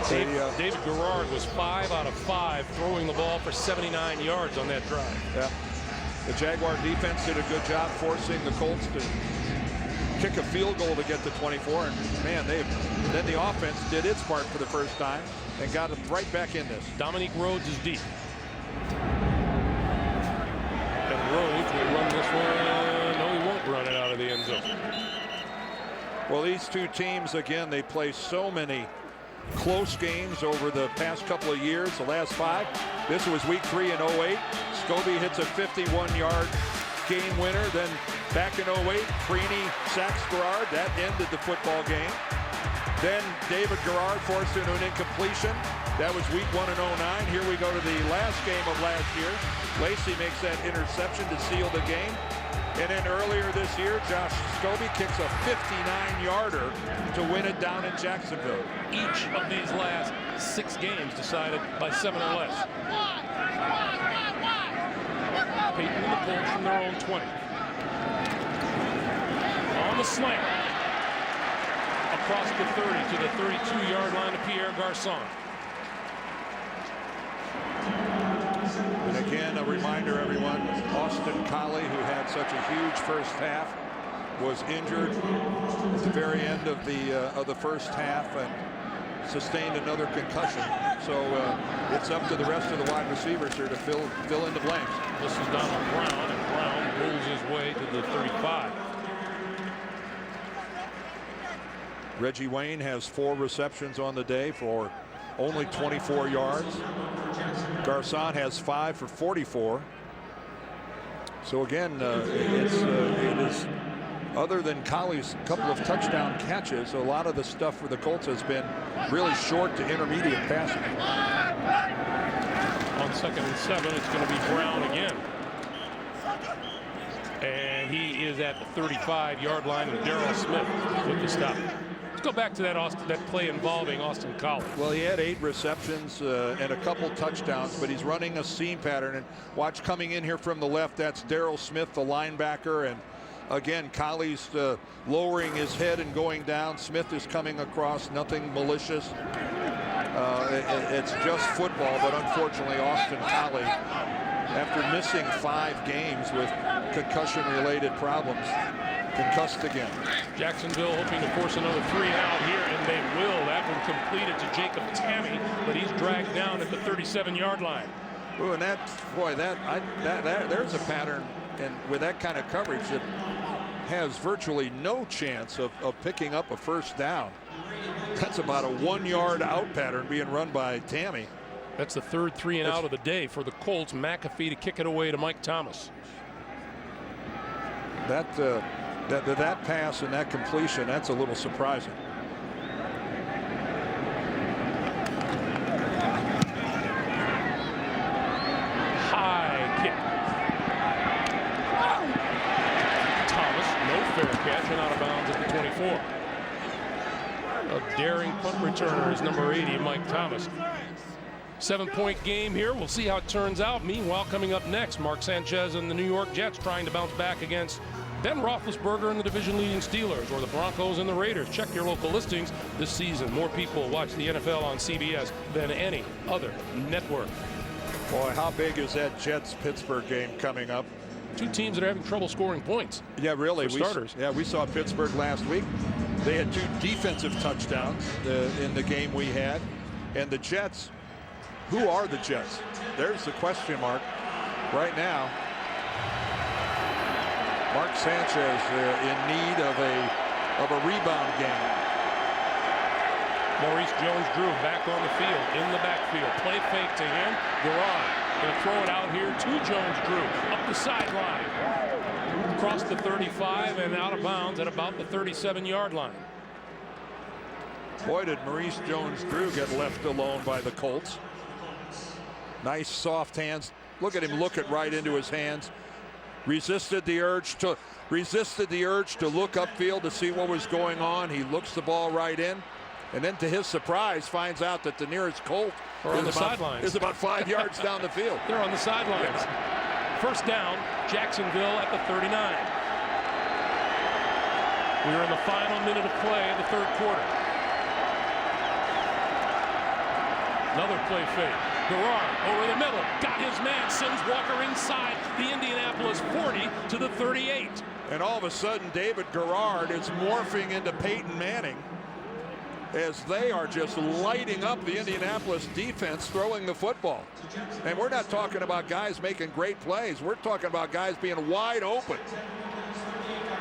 David Garrard was 5 out of 5 throwing the ball for 79 yards on that drive. Yeah. The Jaguar defense did a good job forcing the Colts to kick a field goal to get to 24. And man, then the offense did its part for the first time and got them right back in this. Dominique Rhodes is deep. And Rhodes will run this one. No, he won't run it out of the end zone. Well, these two teams, again, they play so many close games over the past couple of years, the last 5. This was week 3 in 08. Scobie hits a 51-yard game winner. Then back in 08, Freeney sacks Garrard. That ended the football game. Then David Garrard forced into an incompletion. That was week 1 in 09. Here we go to the last game of last year. Lacey makes that interception to seal the game. And then earlier this year, Josh Scobie kicks a 59-yarder to win it down in Jacksonville. Each of these last 6 games decided by 7 or less. Peyton and the Colts from their own 20. On the slant. Across the 30 to the 32-yard line of Pierre Garçon. And again, a reminder, everyone, Austin Collie, who had such a huge first half, was injured at the very end of the first half and sustained another concussion. So it's up to the rest of the wide receivers here to fill in the blanks. This is Donald Brown, and Brown rolls his way to the 35. Reggie Wayne has 4 receptions on the day for only 24 yards. Garçon has 5 for 44. So again, it is, other than Colley's couple of touchdown catches, a lot of the stuff for the Colts has been really short to intermediate passing. On 2nd and 7, it's going to be Brown again. And he is at the 35-yard line, and Darrell Smith with the stop. Let's go back to that play involving Austin Collie. Well, he had 8 receptions and a couple touchdowns, but he's running a seam pattern. And watch, coming in here from the left, that's Darrell Smith, the linebacker. And again, Colley's lowering his head and going down. Smith is coming across, nothing malicious. It's just football, but unfortunately, Austin Collie after missing 5 games with concussion-related problems. Concussed again. Jacksonville hoping to force another 3 out here, and they will. That one completed to Jacob Tammy, but he's dragged down at the 37-yard line. Ooh, and there's a pattern, and with that kind of coverage, that has virtually no chance of picking up a first down. That's about a 1-yard out pattern being run by Tammy. That's the third 3 and out of the day for the Colts. McAfee to kick it away to Mike Thomas. That pass and that completion, that's a little surprising. High kick. Thomas, no fair catch, and out of bounds at the 24. A daring punt returner is number 80, Mike Thomas. 7-point game here. We'll see how it turns out. Meanwhile, coming up next, Mark Sanchez and the New York Jets trying to bounce back against Ben Roethlisberger and the division-leading Steelers, or the Broncos and the Raiders. Check your local listings this season. More people watch the NFL on CBS than any other network. Boy, how big is that Jets-Pittsburgh game coming up? 2 teams that are having trouble scoring points. Yeah, really. For starters. We saw Pittsburgh last week. They had 2 defensive touchdowns in the game we had. And the Jets, who are the Jets? There's the question mark right now. Mark Sanchez in need of a rebound game. Maurice Jones-Drew back on the field, in the backfield. Play fake to him. Garrard going to throw it out here to Jones-Drew. Up the sideline. Across the 35 and out of bounds at about the 37-yard line. Boy, did Maurice Jones-Drew get left alone by the Colts. Nice soft hands. Look at him look it right into his hands. Resisted the urge to look upfield to see what was going on. He looks the ball right in, and then to his surprise finds out that the nearest Colt is about 5 yards down the field. They're on the sidelines. First down, Jacksonville at the 39. We're in the final minute of play of the third quarter. Another play fake. Garrard over the middle, got his man. Sims Walker inside the Indianapolis 40 to the 38. And all of a sudden, David Garrard is morphing into Peyton Manning as they are just lighting up the Indianapolis defense throwing the football. And we're not talking about guys making great plays. We're talking about guys being wide open.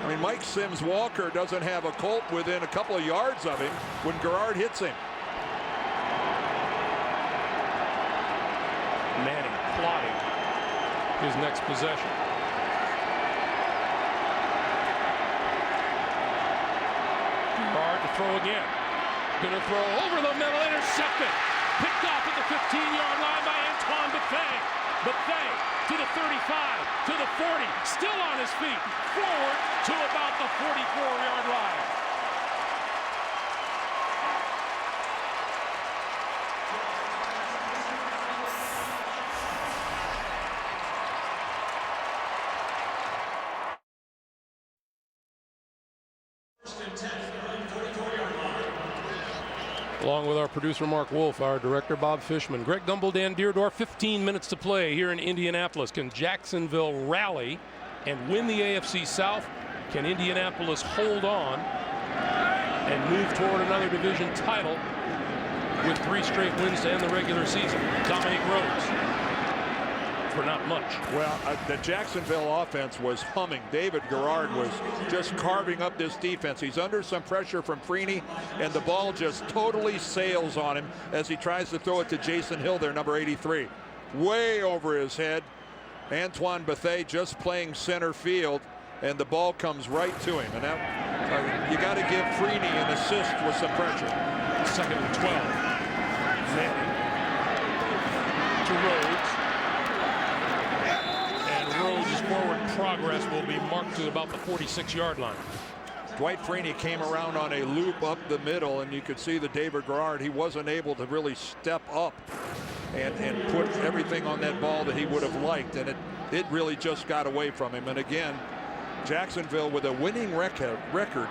I mean, Mike Sims Walker doesn't have a Colt within a couple of yards of him when Garrard hits him. Manning plotting his next possession. Garrard to throw again. Gonna throw over the middle, intercepted. Picked off at the 15-yard line by Antoine Bethea. Bethea to the 35, to the 40, still on his feet. Forward to about the 44-yard line. Along with our producer Mark Wolf, our director Bob Fishman, Greg Gumbel, Dan Deerdorf. 15 minutes to play here in Indianapolis. Can Jacksonville rally and win the AFC South? Can Indianapolis hold on and move toward another division title with 3 straight wins to end the regular season? Dominique Rhodes for not much. Well, the Jacksonville offense was humming. David Garrard was just carving up this defense. He's under some pressure from Freeney, and the ball just totally sails on him as he tries to throw it to Jason Hill, their number 83. Way over his head. Antoine Bethea just playing center field, and the ball comes right to him. And that, you got to give Freeney an assist with some pressure. 2nd and 12. Manning to Rhodes. Rhodes' forward progress will be marked to about the 46-yard line. Dwight Freeney came around on a loop up the middle, and you could see that David Garrard, he wasn't able to really step up and put everything on that ball that he would have liked, and it really just got away from him. And again, Jacksonville with a winning record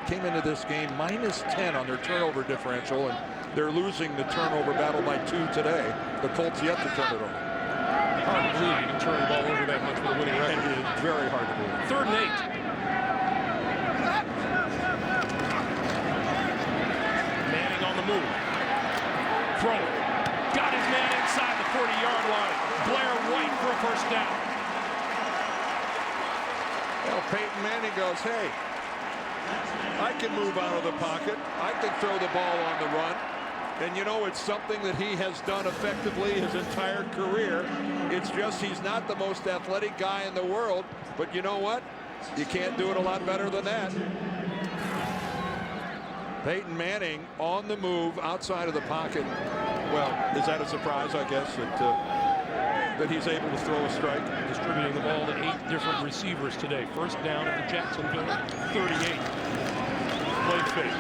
came into this game -10 on their turnover differential, and they're losing the turnover battle by 2 today. The Colts yet to turn it over. Hard to believe you can turn the ball over that much for the winning record. It is very hard to believe. 3rd and 8. Manning on the move. Throw. Got his man inside the 40-yard line. Blair White for a first down. Well, Peyton Manning goes, hey, I can move out of the pocket. I can throw the ball on the run. And you know, it's something that he has done effectively his entire career. It's just he's not the most athletic guy in the world. But you know what? You can't do it a lot better than that. Peyton Manning on the move outside of the pocket. Well, is that a surprise, I guess, that he's able to throw a strike? Distributing the ball to 8 different receivers today. First down at the Jacksonville 38. Play fake.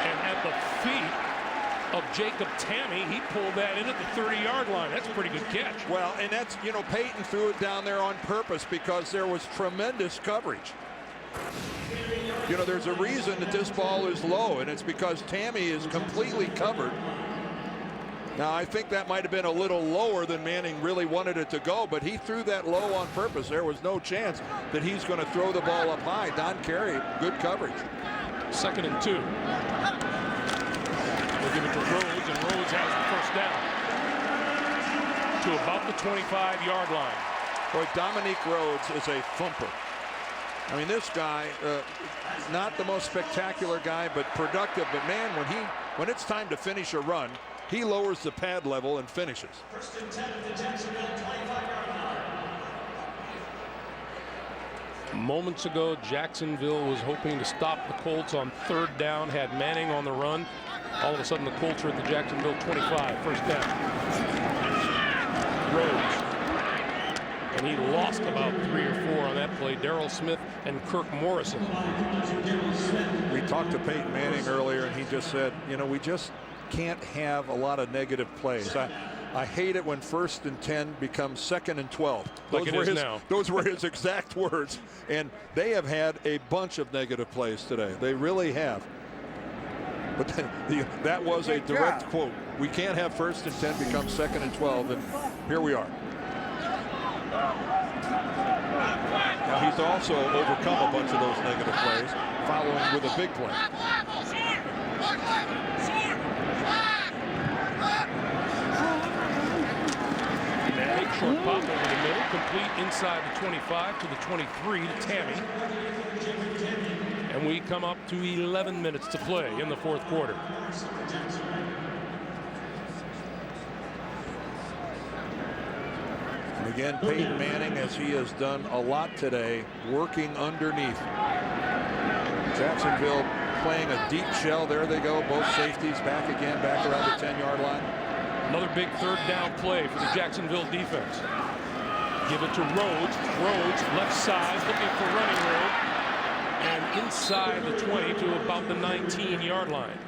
And at the feet of Jacob Tamme, he pulled that in at the 30-yard line. That's a pretty good catch. Well, and that's, you know, Peyton threw it down there on purpose because there was tremendous coverage. You know, there's a reason that this ball is low, and it's because Tamme is completely covered. Now, I think that might have been a little lower than Manning really wanted it to go, but he threw that low on purpose. There was no chance that he's going to throw the ball up high. Don Carey, good coverage. 2nd and 2. They'll give it to Rhodes, and Rhodes has the first down to about the 25-yard line. Boy, Dominique Rhodes is a thumper. I mean, this guy, not the most spectacular guy, but productive. But man, when it's time to finish a run, he lowers the pad level and finishes. Moments ago, Jacksonville was hoping to stop the Colts on 3rd down, had Manning on the run. All of a sudden, the Colts are at the Jacksonville 25, first down. Rhodes. And he lost about 3 or 4 on that play. Darrell Smith and Kirk Morrison. We talked to Peyton Manning earlier, and he just said, you know, we just can't have a lot of negative plays. I hate it when 1st and 10 becomes 2nd and 12. Like it is now. Those were his exact words. And they have had a bunch of negative plays today. They really have. But that was a direct quote. We can't have 1st and 10 become 2nd and 12. And here we are. Now he's also overcome a bunch of those negative plays, following with a big play. Manning, short pop over the middle, complete inside the 25 to the 23 to Tamme. And we come up to 11 minutes to play in the 4th quarter. And again, Peyton Manning, as he has done a lot today, working underneath. Jacksonville playing a deep shell. There they go, both safeties back again, back around the 10-yard line. Another big 3rd down play for the Jacksonville defense. Give it to Rhodes. Rhodes, left side, looking for running room. And inside the 20 to about the 19-yard line.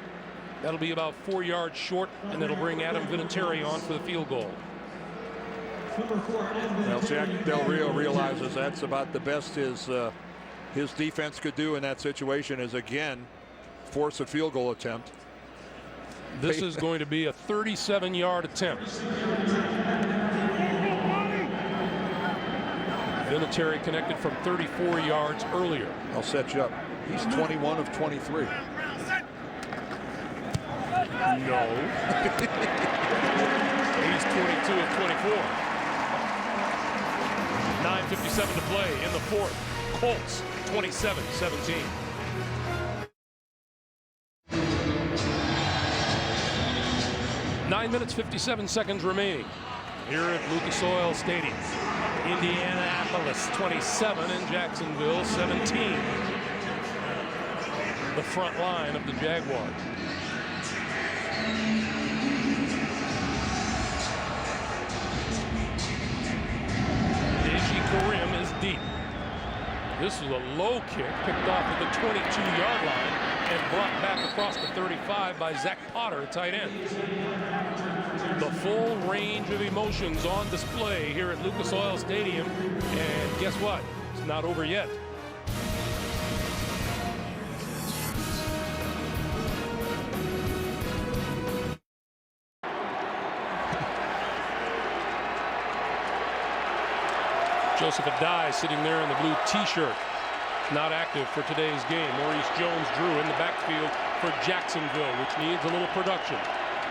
That'll be about 4 yards short, and it'll bring Adam Vinatieri on for the field goal. Well, Jack Del Rio realizes that's about the best his defense could do in that situation, is again force a field goal attempt. This is going to be a 37-yard attempt. Vinatieri connected from 34 yards earlier. I'll set you up. He's 21 of 23. No. He's 22 of 24. 9:57 to play in the 4th. Colts 27-17. Nine minutes, 57 seconds remaining here at Lucas Oil Stadium. Indianapolis 27 and Jacksonville 17. The front line of the Jaguars. Karim is deep. This is a low kick picked off at the 22-yard line and brought back across the 35 by Zach Potter, tight end. The full range of emotions on display here at Lucas Oil Stadium. And guess what? It's not over yet. Joseph Adai sitting there in the blue T-shirt, not active for today's game. Maurice Jones-Drew in the backfield for Jacksonville, which needs a little production.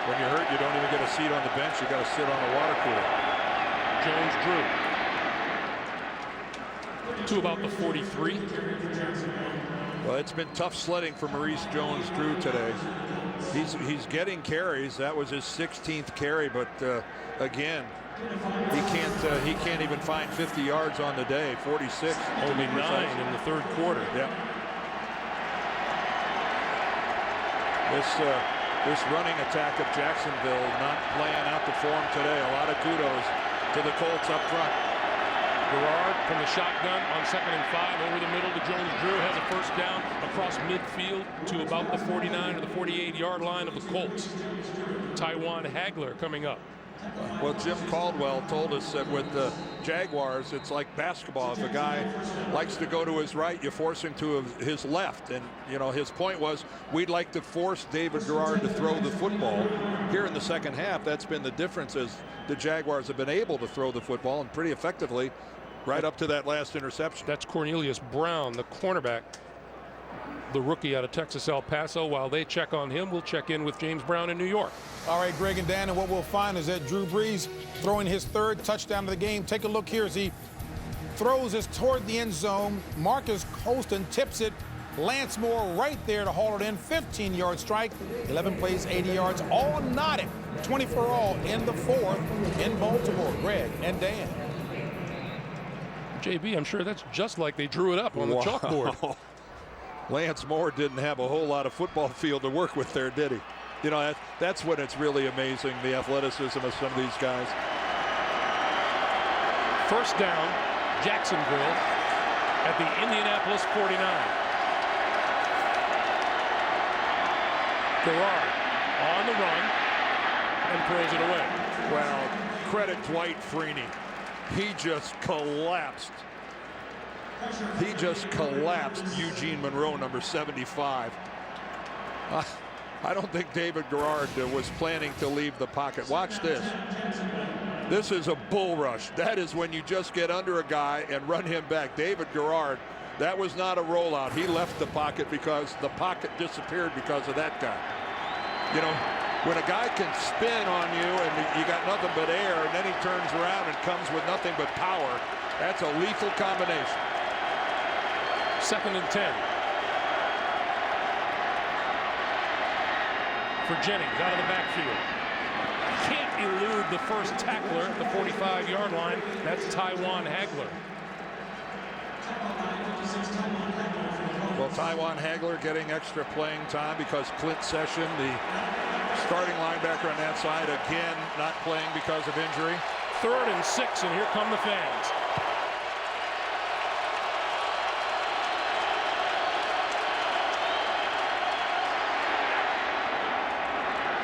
When you're hurt, you don't even get a seat on the bench. You got to sit on the water cooler. Jones-Drew to about the 43. Well, it's been tough sledding for Maurice Jones-Drew today. He's getting carries. That was his 16th carry, but again, he can't even find 50 yards on the day. 46, only 9 in the third quarter. Yep. This running attack of Jacksonville not playing out the form today. A lot of kudos to the Colts up front. Garrard from the shotgun on 2nd and 5 over the middle to Jones-Drew, has a first down across midfield to about the 49 or the 48-yard line of the Colts. Tywan Hagler coming up. Well, Jim Caldwell told us that with the Jaguars, it's like basketball. If a guy likes to go to his right, you force him to his left. And, you know, his point was, we'd like to force David Garrard to throw the football. Here in the second half, that's been the difference, as the Jaguars have been able to throw the football, and pretty effectively, right up to that last interception. That's Cornelius Brown, the cornerback, the rookie out of Texas El Paso. While they check on him, we'll check in with James Brown in New York. All right, Greg and Dan, and what we'll find is that Drew Brees throwing his 3rd touchdown of the game. Take a look here as he throws this toward the end zone. Marcus Colston tips it. Lance Moore right there to haul it in. 15-yard strike. 11 plays, 80 yards. All knotted. 20 for all in the 4th in Baltimore. Greg and Dan. JB, I'm sure that's just like they drew it up on the chalkboard. Lance Moore didn't have a whole lot of football field to work with there, did he? You know, that's when it's really amazing, the athleticism of some of these guys. First down, Jacksonville at the Indianapolis 49. Garrard on the run and throws it away. Well, credit Dwight Freeney. He just collapsed. He just collapsed Eugene Monroe, number 75. I don't think David Garrard was planning to leave the pocket. Watch this. This is a bull rush. That is when you just get under a guy and run him back. David Garrard, that was not a rollout. He left the pocket because the pocket disappeared because of that guy. You know, when a guy can spin on you and you got nothing but air, and then he turns around and comes with nothing but power, that's a lethal combination. 2nd and 10. For Jennings out of the backfield. Can't elude the first tackler at the 45-yard line. That's Tywan Hagler. Well, Tywan Hagler getting extra playing time because Clint Session, the starting linebacker on that side, again not playing because of injury. 3rd and 6, and here come the fans.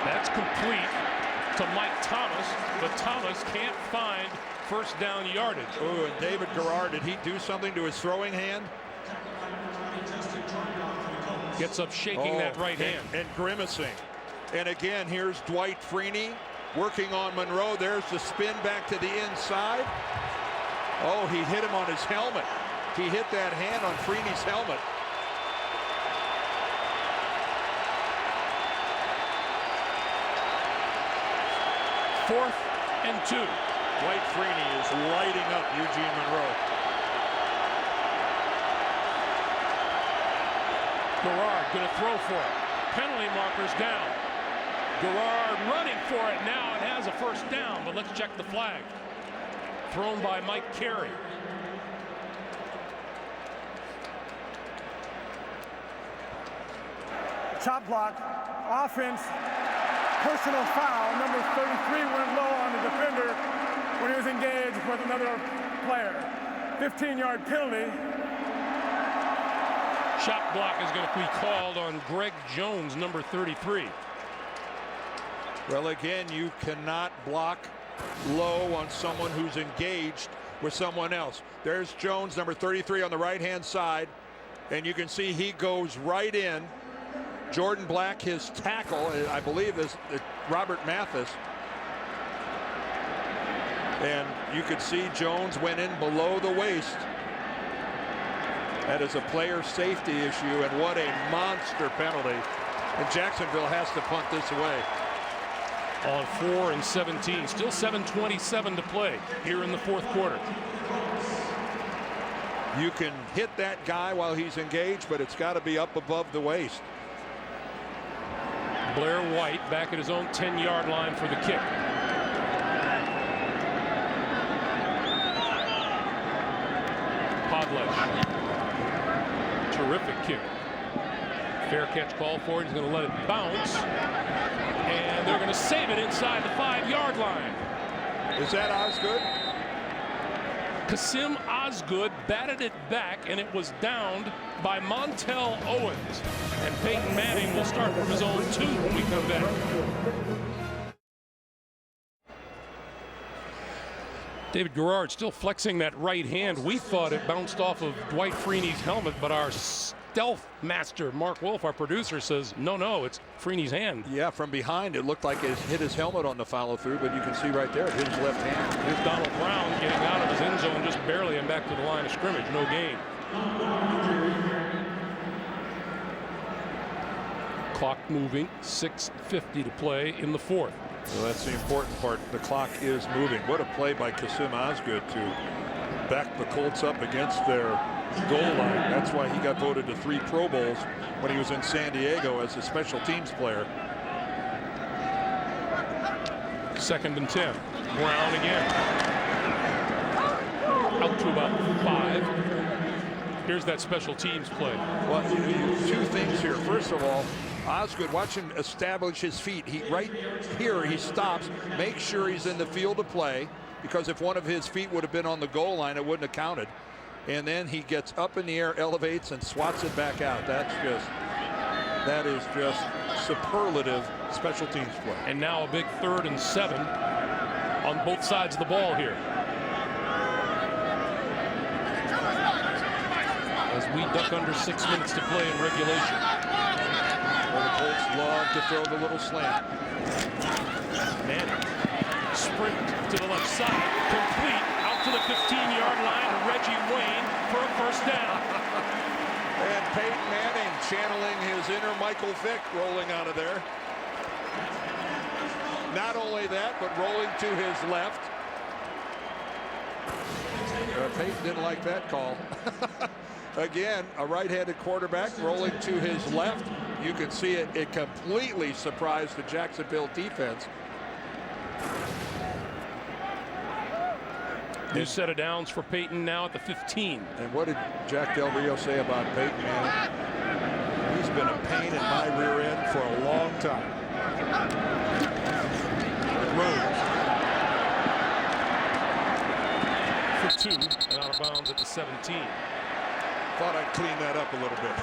That's complete to Mike Thomas, but Thomas can't find first down yardage. Oh, and David Garrard, did he do something to his throwing hand? Gets up shaking that right hand. And grimacing. And again, here's Dwight Freeney working on Monroe. There's the spin back to the inside. Oh, he hit him on his helmet. He hit that hand on Freeney's helmet. Fourth and 2. Dwight Freeney is lighting up Eugene Monroe. Garrard going to throw for it. Penalty markers down. Garrard running for it now and has a first down, but let's check the flag. Thrown by Mike Carey. Chop block, offense, personal foul. Number 33 went low on the defender when he was engaged with another player. 15-yard penalty. Chop block is going to be called on Greg Jones, number 33. Well, again, you cannot block low on someone who's engaged with someone else. There's Jones, number 33, on the right-hand side, and you can see he goes right in. Jordan Black, his tackle, I believe, is Robert Mathis. And you could see Jones went in below the waist. That is a player safety issue, and what a monster penalty. And Jacksonville has to punt this away. On 4 and 17. Still 7:27 to play here in the fourth quarter. You can hit that guy while he's engaged, but it's got to be up above the waist. Blair White back at his own 10-yard line for the kick. Podlesh. Terrific kick. Fair catch call for it. He's going to let it bounce. And they're going to save it inside the 5-yard line. Is that Osgood? Kasim Osgood batted it back, and it was downed by Montel Owens. And Peyton Manning will start from his own 2 when we come back. David Garrard still flexing that right hand. We thought it bounced off of Dwight Freeney's helmet, but our stealth master, Mark Wolf, our producer, says, no, it's Freeney's hand. Yeah, from behind, it looked like it hit his helmet on the follow-through, but you can see right there, it hit his left hand. Here's Donald Brown getting out of his end zone just barely and back to the line of scrimmage. No gain. Clock moving. 6:50 to play in the fourth. Well, that's the important part. The clock is moving. What a play by Kasim Osgood to back the Colts up against their goal line. That's why he got voted to 3 Pro Bowls when he was in San Diego as a special teams player. 2nd and 10. Brown again. Out to about 5. Here's that special teams play. Well, 2 things here. First of all, Osgood, watch him establish his feet. Right here, he stops, makes sure he's in the field of play, because if one of his feet would have been on the goal line, it wouldn't have counted. And then he gets up in the air, elevates, and swats it back out. That is just superlative special teams play. And now a big 3rd and 7 on both sides of the ball here. As we duck under 6 minutes to play in regulation. Well, the Colts love to throw the little slant. Manning. Sprint to the left side. Complete. Out to the 15-yard line. Reggie Wayne for a first down. And Peyton Manning channeling his inner Michael Vick, rolling out of there. Not only that, but rolling to his left. Peyton didn't like that call. Again, a right-handed quarterback rolling to his left. You can see it. It completely surprised the Jacksonville defense. New set of downs for Peyton now at the 15. And what did Jack Del Rio say about Peyton Manning? He's been a pain in my rear end for a long time. Rhodes. For 2 and out of bounds at the 17. Thought I'd clean that up a little bit.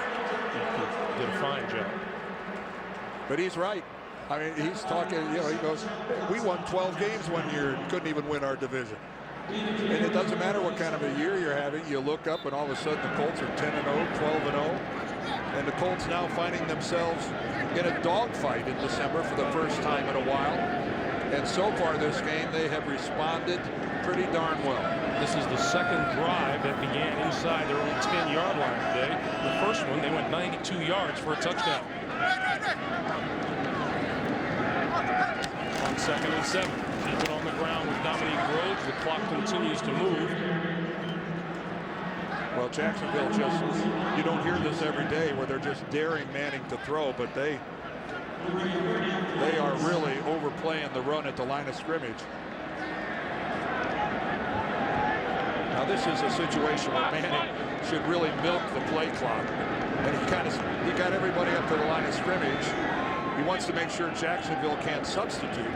Did a fine job. But he's right. I mean, he's talking, he goes, we won 12 games one year and couldn't even win our division. And it doesn't matter what kind of a year you're having. You look up and all of a sudden the Colts are 10-0, 12-0. And the Colts now finding themselves in a dogfight in December for the first time in a while. And so far this game, they have responded pretty darn well. This is the second drive that began inside their own 10-yard line today. The first one, they went 92 yards for a touchdown. On 2nd and 7. Keep it on the ground with Dominique Rhodes. The clock continues to move. Well, Jacksonville you don't hear this every day where they're just daring Manning to throw, but they are really overplaying the run at the line of scrimmage. Now this is a situation where Manning should really milk the play clock. And he got everybody up to the line of scrimmage. He wants to make sure Jacksonville can't substitute.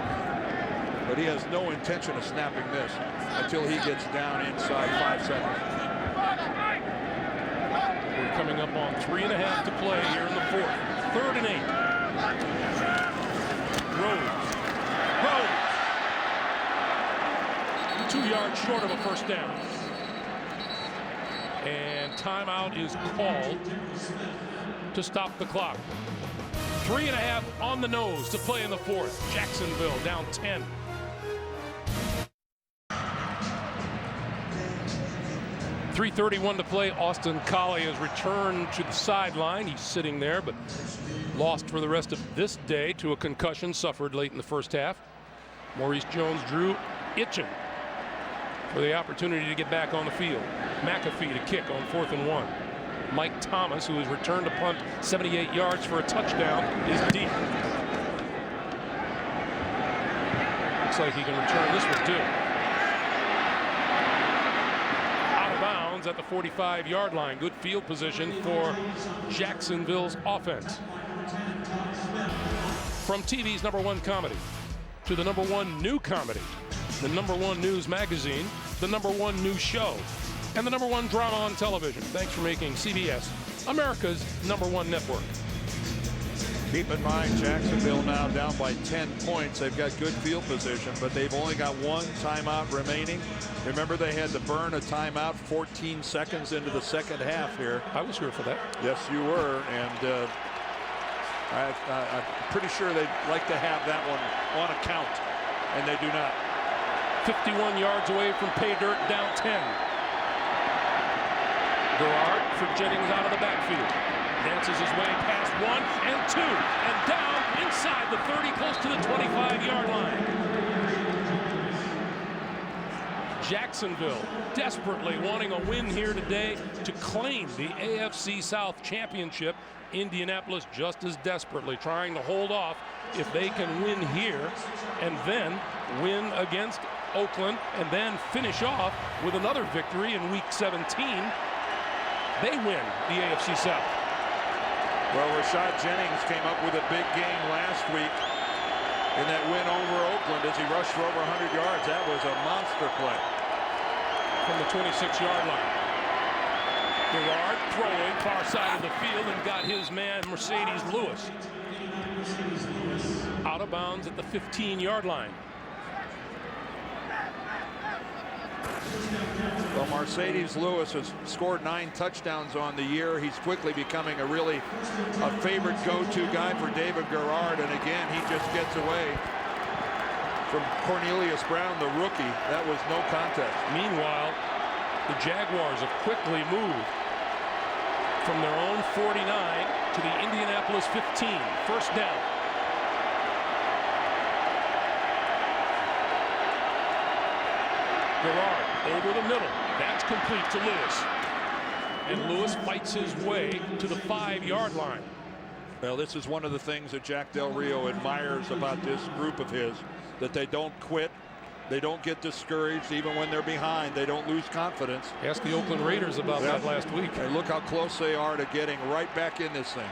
But he has no intention of snapping this until he gets down inside 5 seconds. We're coming up on 3.5 to play here in the fourth. 3rd and 8. Rhodes. 2 yards short of a first down. And timeout is called to stop the clock. 3.5 on the nose to play in the fourth. Jacksonville down 10. 3:31 to play. Austin Collie has returned to the sideline. He's sitting there, but lost for the rest of this day to a concussion suffered late in the first half. Maurice Jones-Drew itching for the opportunity to get back on the field. McAfee to kick on 4th and 1. Mike Thomas, who has returned to punt 78 yards for a touchdown, is deep. Looks like he can return this one too. Out of bounds at the 45-yard line. Good field position for Jacksonville's offense. From TV's #1 comedy to the #1 new comedy, the #1 news magazine, the #1 news show, and the #1 drama on television. Thanks for making CBS America's #1 network. Keep in mind, Jacksonville now down by 10 points. They've got good field position, but they've only got 1 timeout remaining. Remember, they had to burn a timeout 14 seconds into the second half here. I was here for that. Yes, you were, and I'm pretty sure they'd like to have that one on account, and they do not. 51 yards away from pay dirt, down 10. Garrard for Jennings out of the backfield. Dances his way past 1 and 2 and down inside the 30, close to the 25-yard line. Jacksonville desperately wanting a win here today to claim the AFC South Championship. Indianapolis just as desperately trying to hold off if they can win here and then win against Oakland and then finish off with another victory in Week 17. They win the AFC South. Well, Rashad Jennings came up with a big game last week in that win over Oakland as he rushed for over 100 yards. That was a monster play. From the 26-yard line. Garrard throwing far side of the field and got his man Mercedes Lewis out of bounds at the 15-yard line. Well, Mercedes Lewis has scored 9 touchdowns on the year. He's quickly becoming a favorite go-to guy for David Garrard, and again he just gets away from Cornelius Brown, the rookie. That was no contest. Meanwhile, the Jaguars have quickly moved from their own 49 to the Indianapolis 15. First down. Garrard over the middle. That's complete to Lewis. And Lewis fights his way to the 5-yard line. Well, this is one of the things that Jack Del Rio admires about this group of his, that they don't quit. They don't get discouraged even when they're behind. They don't lose confidence. Ask the Oakland Raiders about that last week. And look how close they are to getting right back in this thing.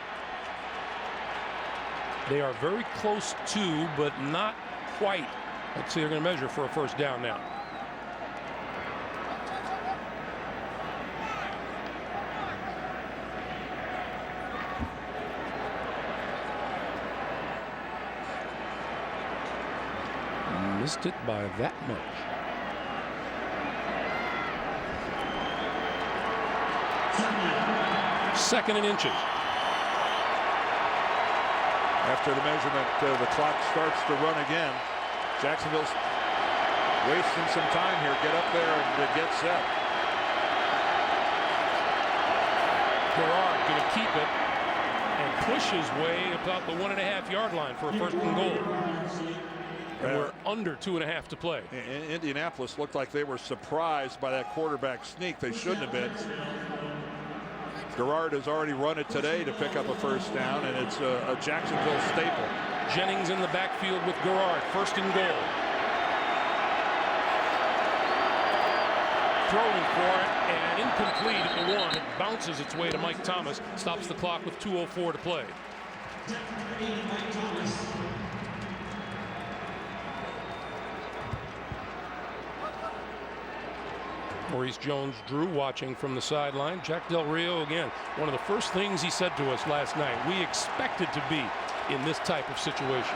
They are very close to, but not quite. Let's see, they're going to measure for a first down now. Missed it by that much. Second and inches. After the measurement, the clock starts to run again. Jacksonville's wasting some time here. Get up there and get set. Garrard going to keep it and push his way about the 1.5-yard line for a first and goal. And we're under 2.5 to play. Indianapolis looked like they were surprised by that quarterback sneak. They shouldn't have been. Garrard has already run it today to pick up a first down, and it's a Jacksonville staple. Jennings in the backfield with Garrard. First and goal. Throwing for it and incomplete at the 1. It bounces its way to Mike Thomas. Stops the clock with 2:04 to play. Maurice Jones-Drew watching from the sideline. Jack Del Rio, again, one of the first things he said to us last night, we expected to be in this type of situation.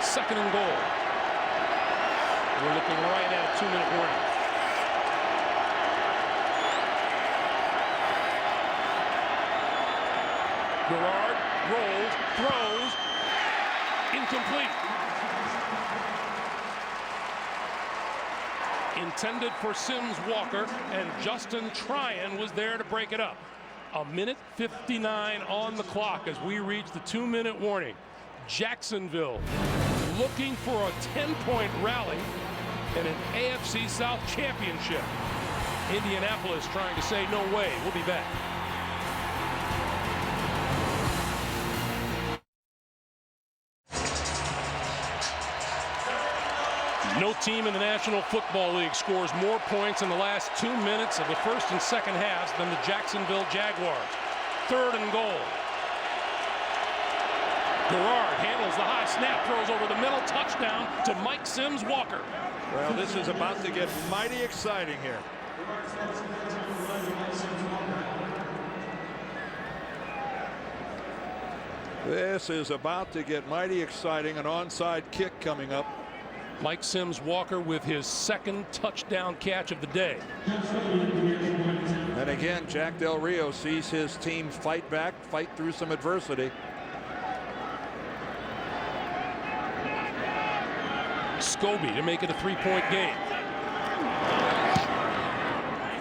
Second and goal. We're looking right at a 2-minute warning. Garrard rolls, throws, Incomplete. Intended for Sims Walker, and Justin Tryon was there to break it up. 1:59 on the clock as we reach the 2-minute warning. Jacksonville looking for a 10-point rally in an AFC South championship. Indianapolis trying to say no way. We'll be back. No team in the National Football League scores more points in the last 2 minutes of the first and second halves than the Jacksonville Jaguars. 3rd and goal. Garrard handles the high snap, throws over the middle, touchdown to Mike Sims Walker. Well, this is about to get mighty exciting here. This is about to get mighty exciting. An onside kick coming up. Mike Sims Walker with his 2nd touchdown catch of the day. And again, Jack Del Rio sees his team fight back, fight through some adversity. Scobie to make it a 3-point game.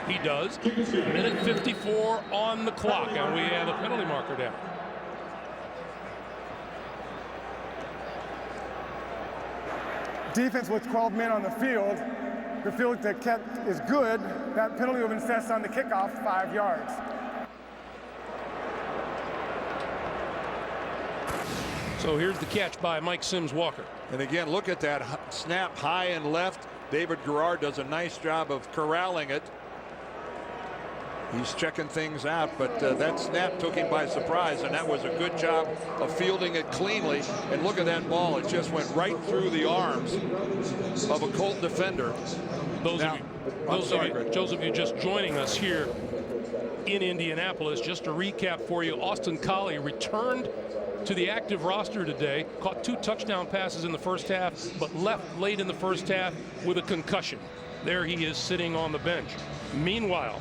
He does. 1:54 on the clock, and we have a penalty marker down. Defense with 12 men on the field. The field that kept is good. That penalty will assessed on the kickoff, 5 yards. So here's the catch by Mike Sims Walker. And again, look at that snap high and left. David Garrard does a nice job of corralling it. He's checking things out, but that snap took him by surprise, and that was a good job of fielding it cleanly. And look at that ball. It just went right through the arms of a Colt defender. Those of you just joining us here in Indianapolis, just to recap for you, Austin Collie returned to the active roster today, caught 2 touchdown passes in the first half, but left late in the first half with a concussion. There he is sitting on the bench. Meanwhile,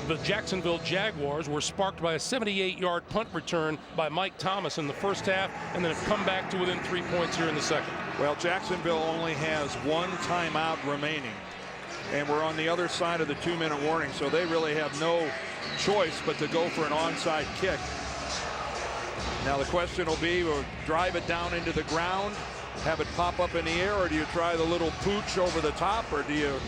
the Jacksonville Jaguars were sparked by a 78-yard punt return by Mike Thomas in the first half, and then have come back to within 3 points here in the second. Well, Jacksonville only has 1 timeout remaining, and we're on the other side of the 2-minute warning, so they really have no choice but to go for an onside kick. Now the question will be, will drive it down into the ground, have it pop up in the air, or do you try the little pooch over the top, or do you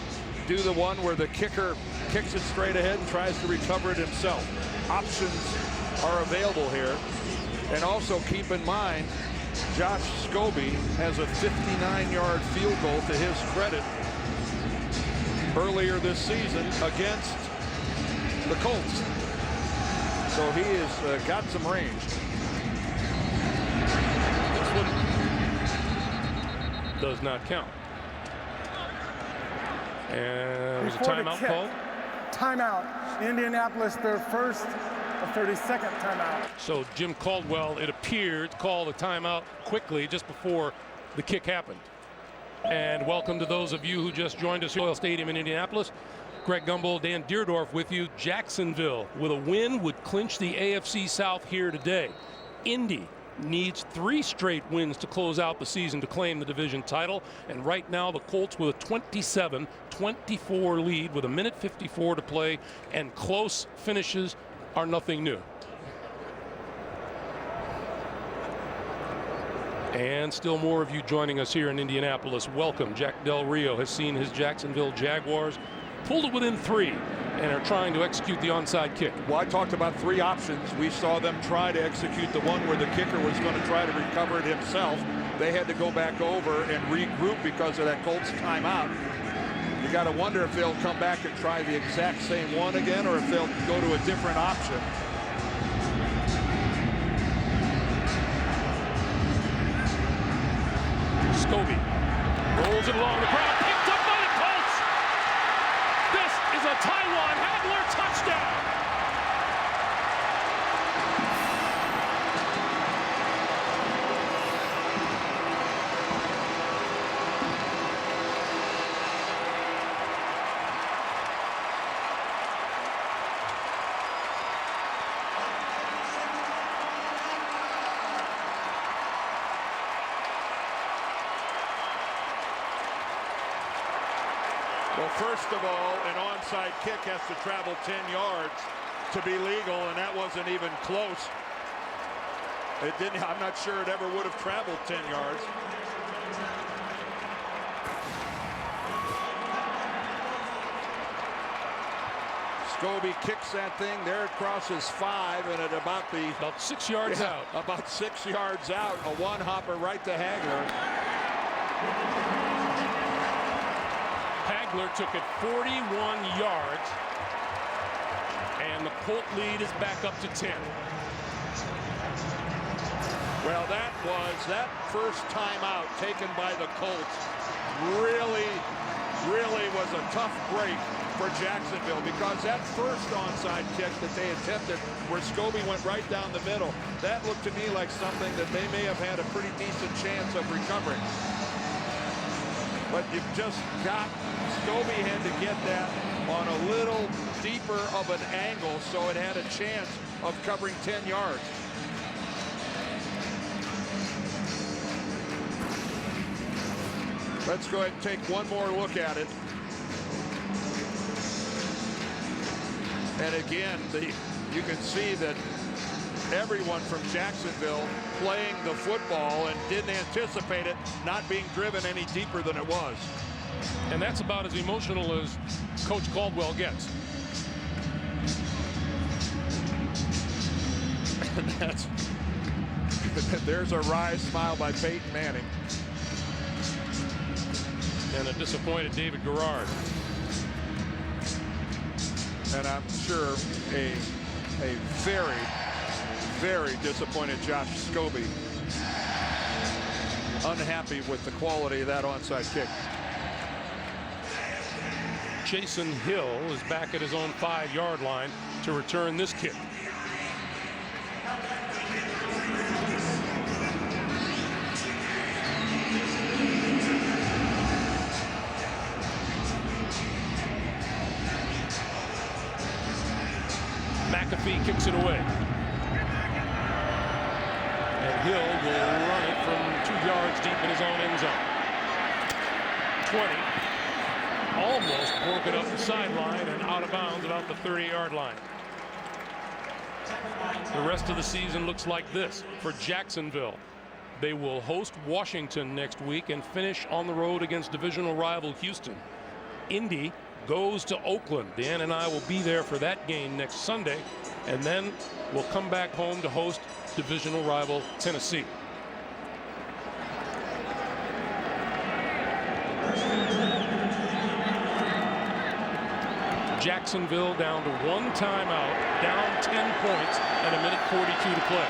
do the one where the kicker kicks it straight ahead and tries to recover it himself? Options are available here. And also keep in mind, Josh Scobie has a 59-yard field goal to his credit earlier this season against the Colts. So he has got some range. This one does not count. And there's a timeout called. Timeout. Indianapolis, their first of 32nd timeout. So Jim Caldwell, it appeared, called a timeout quickly just before the kick happened. And welcome to those of you who just joined us at Royal Stadium in Indianapolis. Greg Gumbel, Dan Deerdorf with you. Jacksonville, with a win, would clinch the AFC South here today. Indy needs 3 straight wins to close out the season to claim the division title. And right now, the Colts with a 27-24 lead with 1:54 to play, and close finishes are nothing new. And still more of you joining us here in Indianapolis. Welcome. Jack Del Rio has seen his Jacksonville Jaguars pulled it within 3 and are trying to execute the onside kick. Well, I talked about 3 options. We saw them try to execute the one where the kicker was going to try to recover it himself. They had to go back over and regroup because of that Colts timeout. You got to wonder if they'll come back and try the exact same one again, or if they'll go to a different option. Scobie rolls it along the ground, picked up by the Colts. This is a Taiwan Hadler touchdown. Well, first of all, an onside kick has to travel 10 yards to be legal, and that wasn't even close. It didn't. I'm not sure it ever would have traveled 10 yards. Scobie kicks that thing. There it crosses 5, and at about 6 yards out. About 6 yards out, a one-hopper right to Hagler. Hagler took it 41 yards, and the Colt lead is back up to 10. Well, that first timeout taken by the Colts really was a tough break for Jacksonville, because that first onside kick that they attempted, where Scobie went right down the middle, that looked to me like something that they may have had a pretty decent chance of recovering. But you've just got, Scobie had to get that on a little deeper of an angle, so it had a chance of covering 10 yards. Let's go ahead and take one more look at it. And again, you can see that everyone from Jacksonville playing the football and didn't anticipate it not being driven any deeper than it was. And that's about as emotional as Coach Caldwell gets. There's a wry smile by Payton Manning. And a disappointed David Garrard. And I'm sure a very, very disappointed Josh Scobie. Unhappy with the quality of that onside kick. Jason Hill is back at his own 5-yard line to return this kick. McAfee kicks it away. And Hill will run it from 2 yards deep in his own end zone. 20. Almost broke it up the sideline and out of bounds about the 30-yard line. The rest of the season looks like this for Jacksonville. They will host Washington next week and finish on the road against divisional rival Houston. Indy goes to Oakland. Dan and I will be there for that game next Sunday, and then we'll come back home to host divisional rival Tennessee. Jacksonville down to 1 timeout, down 10 points, and 1:42 to play.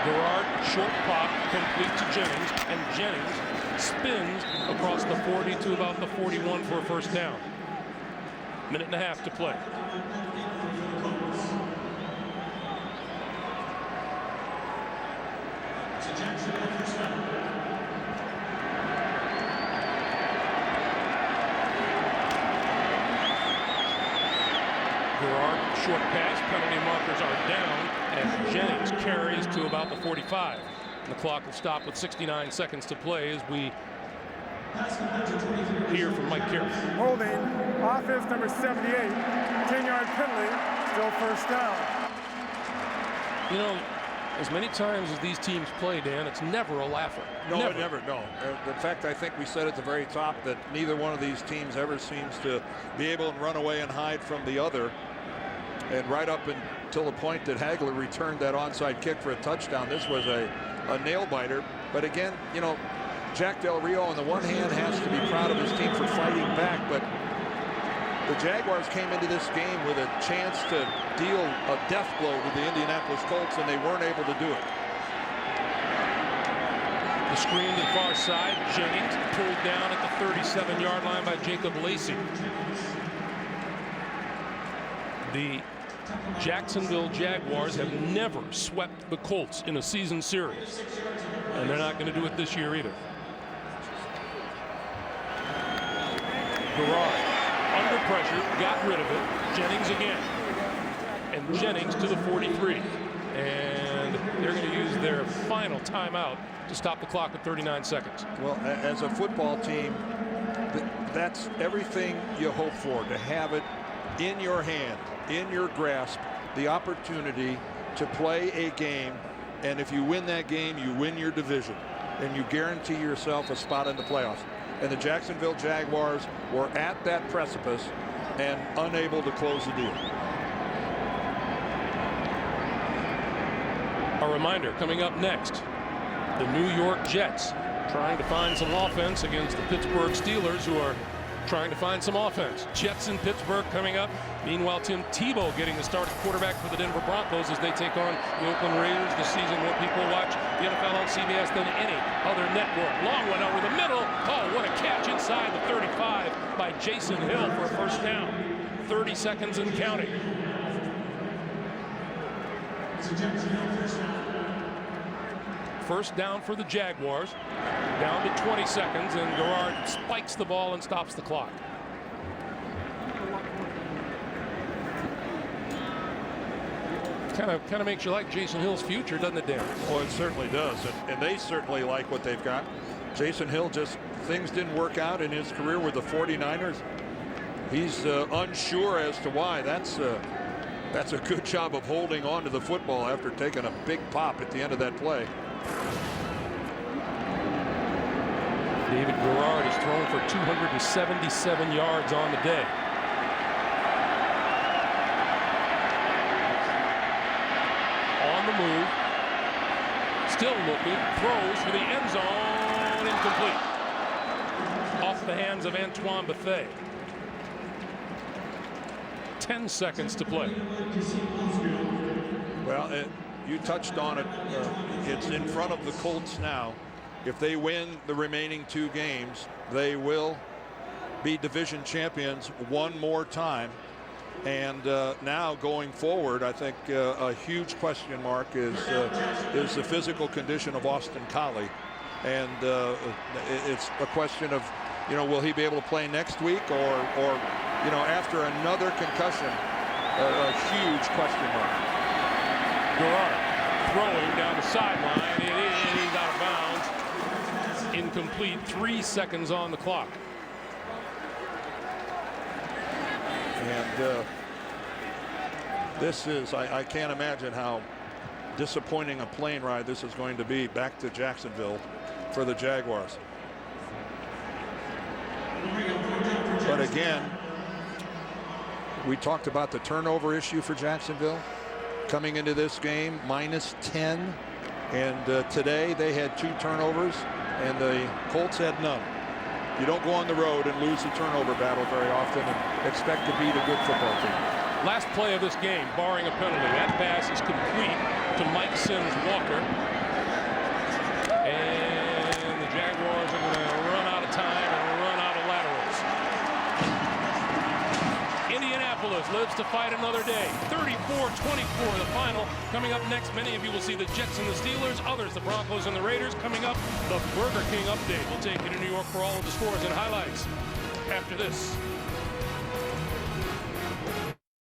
Garrard, short pop, complete to Jennings, and Jennings spins across the 40 to about the 41 for a first down. 1.5 to play. Garrard, short pass, penalty markers are down, and Jennings carries to about the 45. And the clock will stop with 69 seconds to play as we hear from Mike Carey. Holding, offense number 78, 10-yard penalty, still first down. You know, as many times as these teams play, Dan, it's never a laugher. No, never. No. In fact, I think we said at the very top that neither one of these teams ever seems to be able to run away and hide from the other. And right up until the point that Hagler returned that onside kick for a touchdown, this was a nail-biter. But again, you know, Jack Del Rio on the one hand has to be proud of his team for fighting back, but the Jaguars came into this game with a chance to deal a death blow to the Indianapolis Colts, and they weren't able to do it. The screen to the far side. Jennings pulled down at the 37-yard line by Jacob Lacey. The Jacksonville Jaguars have never swept the Colts in a season series, and they're not going to do it this year either. Garrard under pressure, got rid of it. Jennings again, and Jennings to the 43, and they're going to use their final timeout to stop the clock at 39 seconds. Well, as a football team, that's everything you hope for, to have it in your hand, in your grasp, the opportunity to play a game, and if you win that game, you win your division, and you guarantee yourself a spot in the playoffs. And the Jacksonville Jaguars were at that precipice and unable to close the deal. A reminder, coming up next, the New York Jets trying to find some offense against the Pittsburgh Steelers, who are trying to find some offense. Jets in Pittsburgh coming up. Meanwhile, Tim Tebow getting the start at quarterback for the Denver Broncos as they take on the Oakland Raiders this season. More people watch the NFL on CBS than any other network. Long one over the middle. Oh, what a catch inside the 35 by Jason Hill for a first down. 30 seconds and counting. First down for the Jaguars. Down to 20 seconds, and Garrard spikes the ball and stops the clock. Kind of makes you like Jason Hill's future, doesn't it, Dan? Well, it certainly does, and they certainly like what they've got. Jason Hill, just things didn't work out in his career with the 49ers. He's unsure as to why. That's a good job of holding on to the football after taking a big pop at the end of that play. David Garrard has thrown for 277 yards on the day. On the move. Still looking. Throws for the end zone. Incomplete. Off the hands of Antoine Bethea. 10 seconds to play. Well, you touched on it. It's in front of the Colts now. If they win the remaining 2 games, they will be division champions one more time. And now going forward, I think a huge question mark is the physical condition of Austin Collie. And it's a question of, will he be able to play next week or after another concussion, a huge question mark. Garrard throwing down the sideline. He's out of bounds. Incomplete. 3 seconds on the clock. And this is, I can't imagine how disappointing a plane ride this is going to be back to Jacksonville for the Jaguars. But again, we talked about the turnover issue for Jacksonville coming into this game, -10, and today they had 2 turnovers and the Colts had none. You don't go on the road and lose the turnover battle very often and expect to beat a good football team. Last play of this game, barring a penalty. That pass is complete to Mike Sims Walker. And the Jaguars are going to run out of time and run out of laterals. Indianapolis lives to fight another day. 34-24 the final. Coming up next, many of you will see the Jets and the Steelers. Others, the Broncos and the Raiders. Coming up, the Burger King update. We'll take you to New York for all of the scores and highlights after this.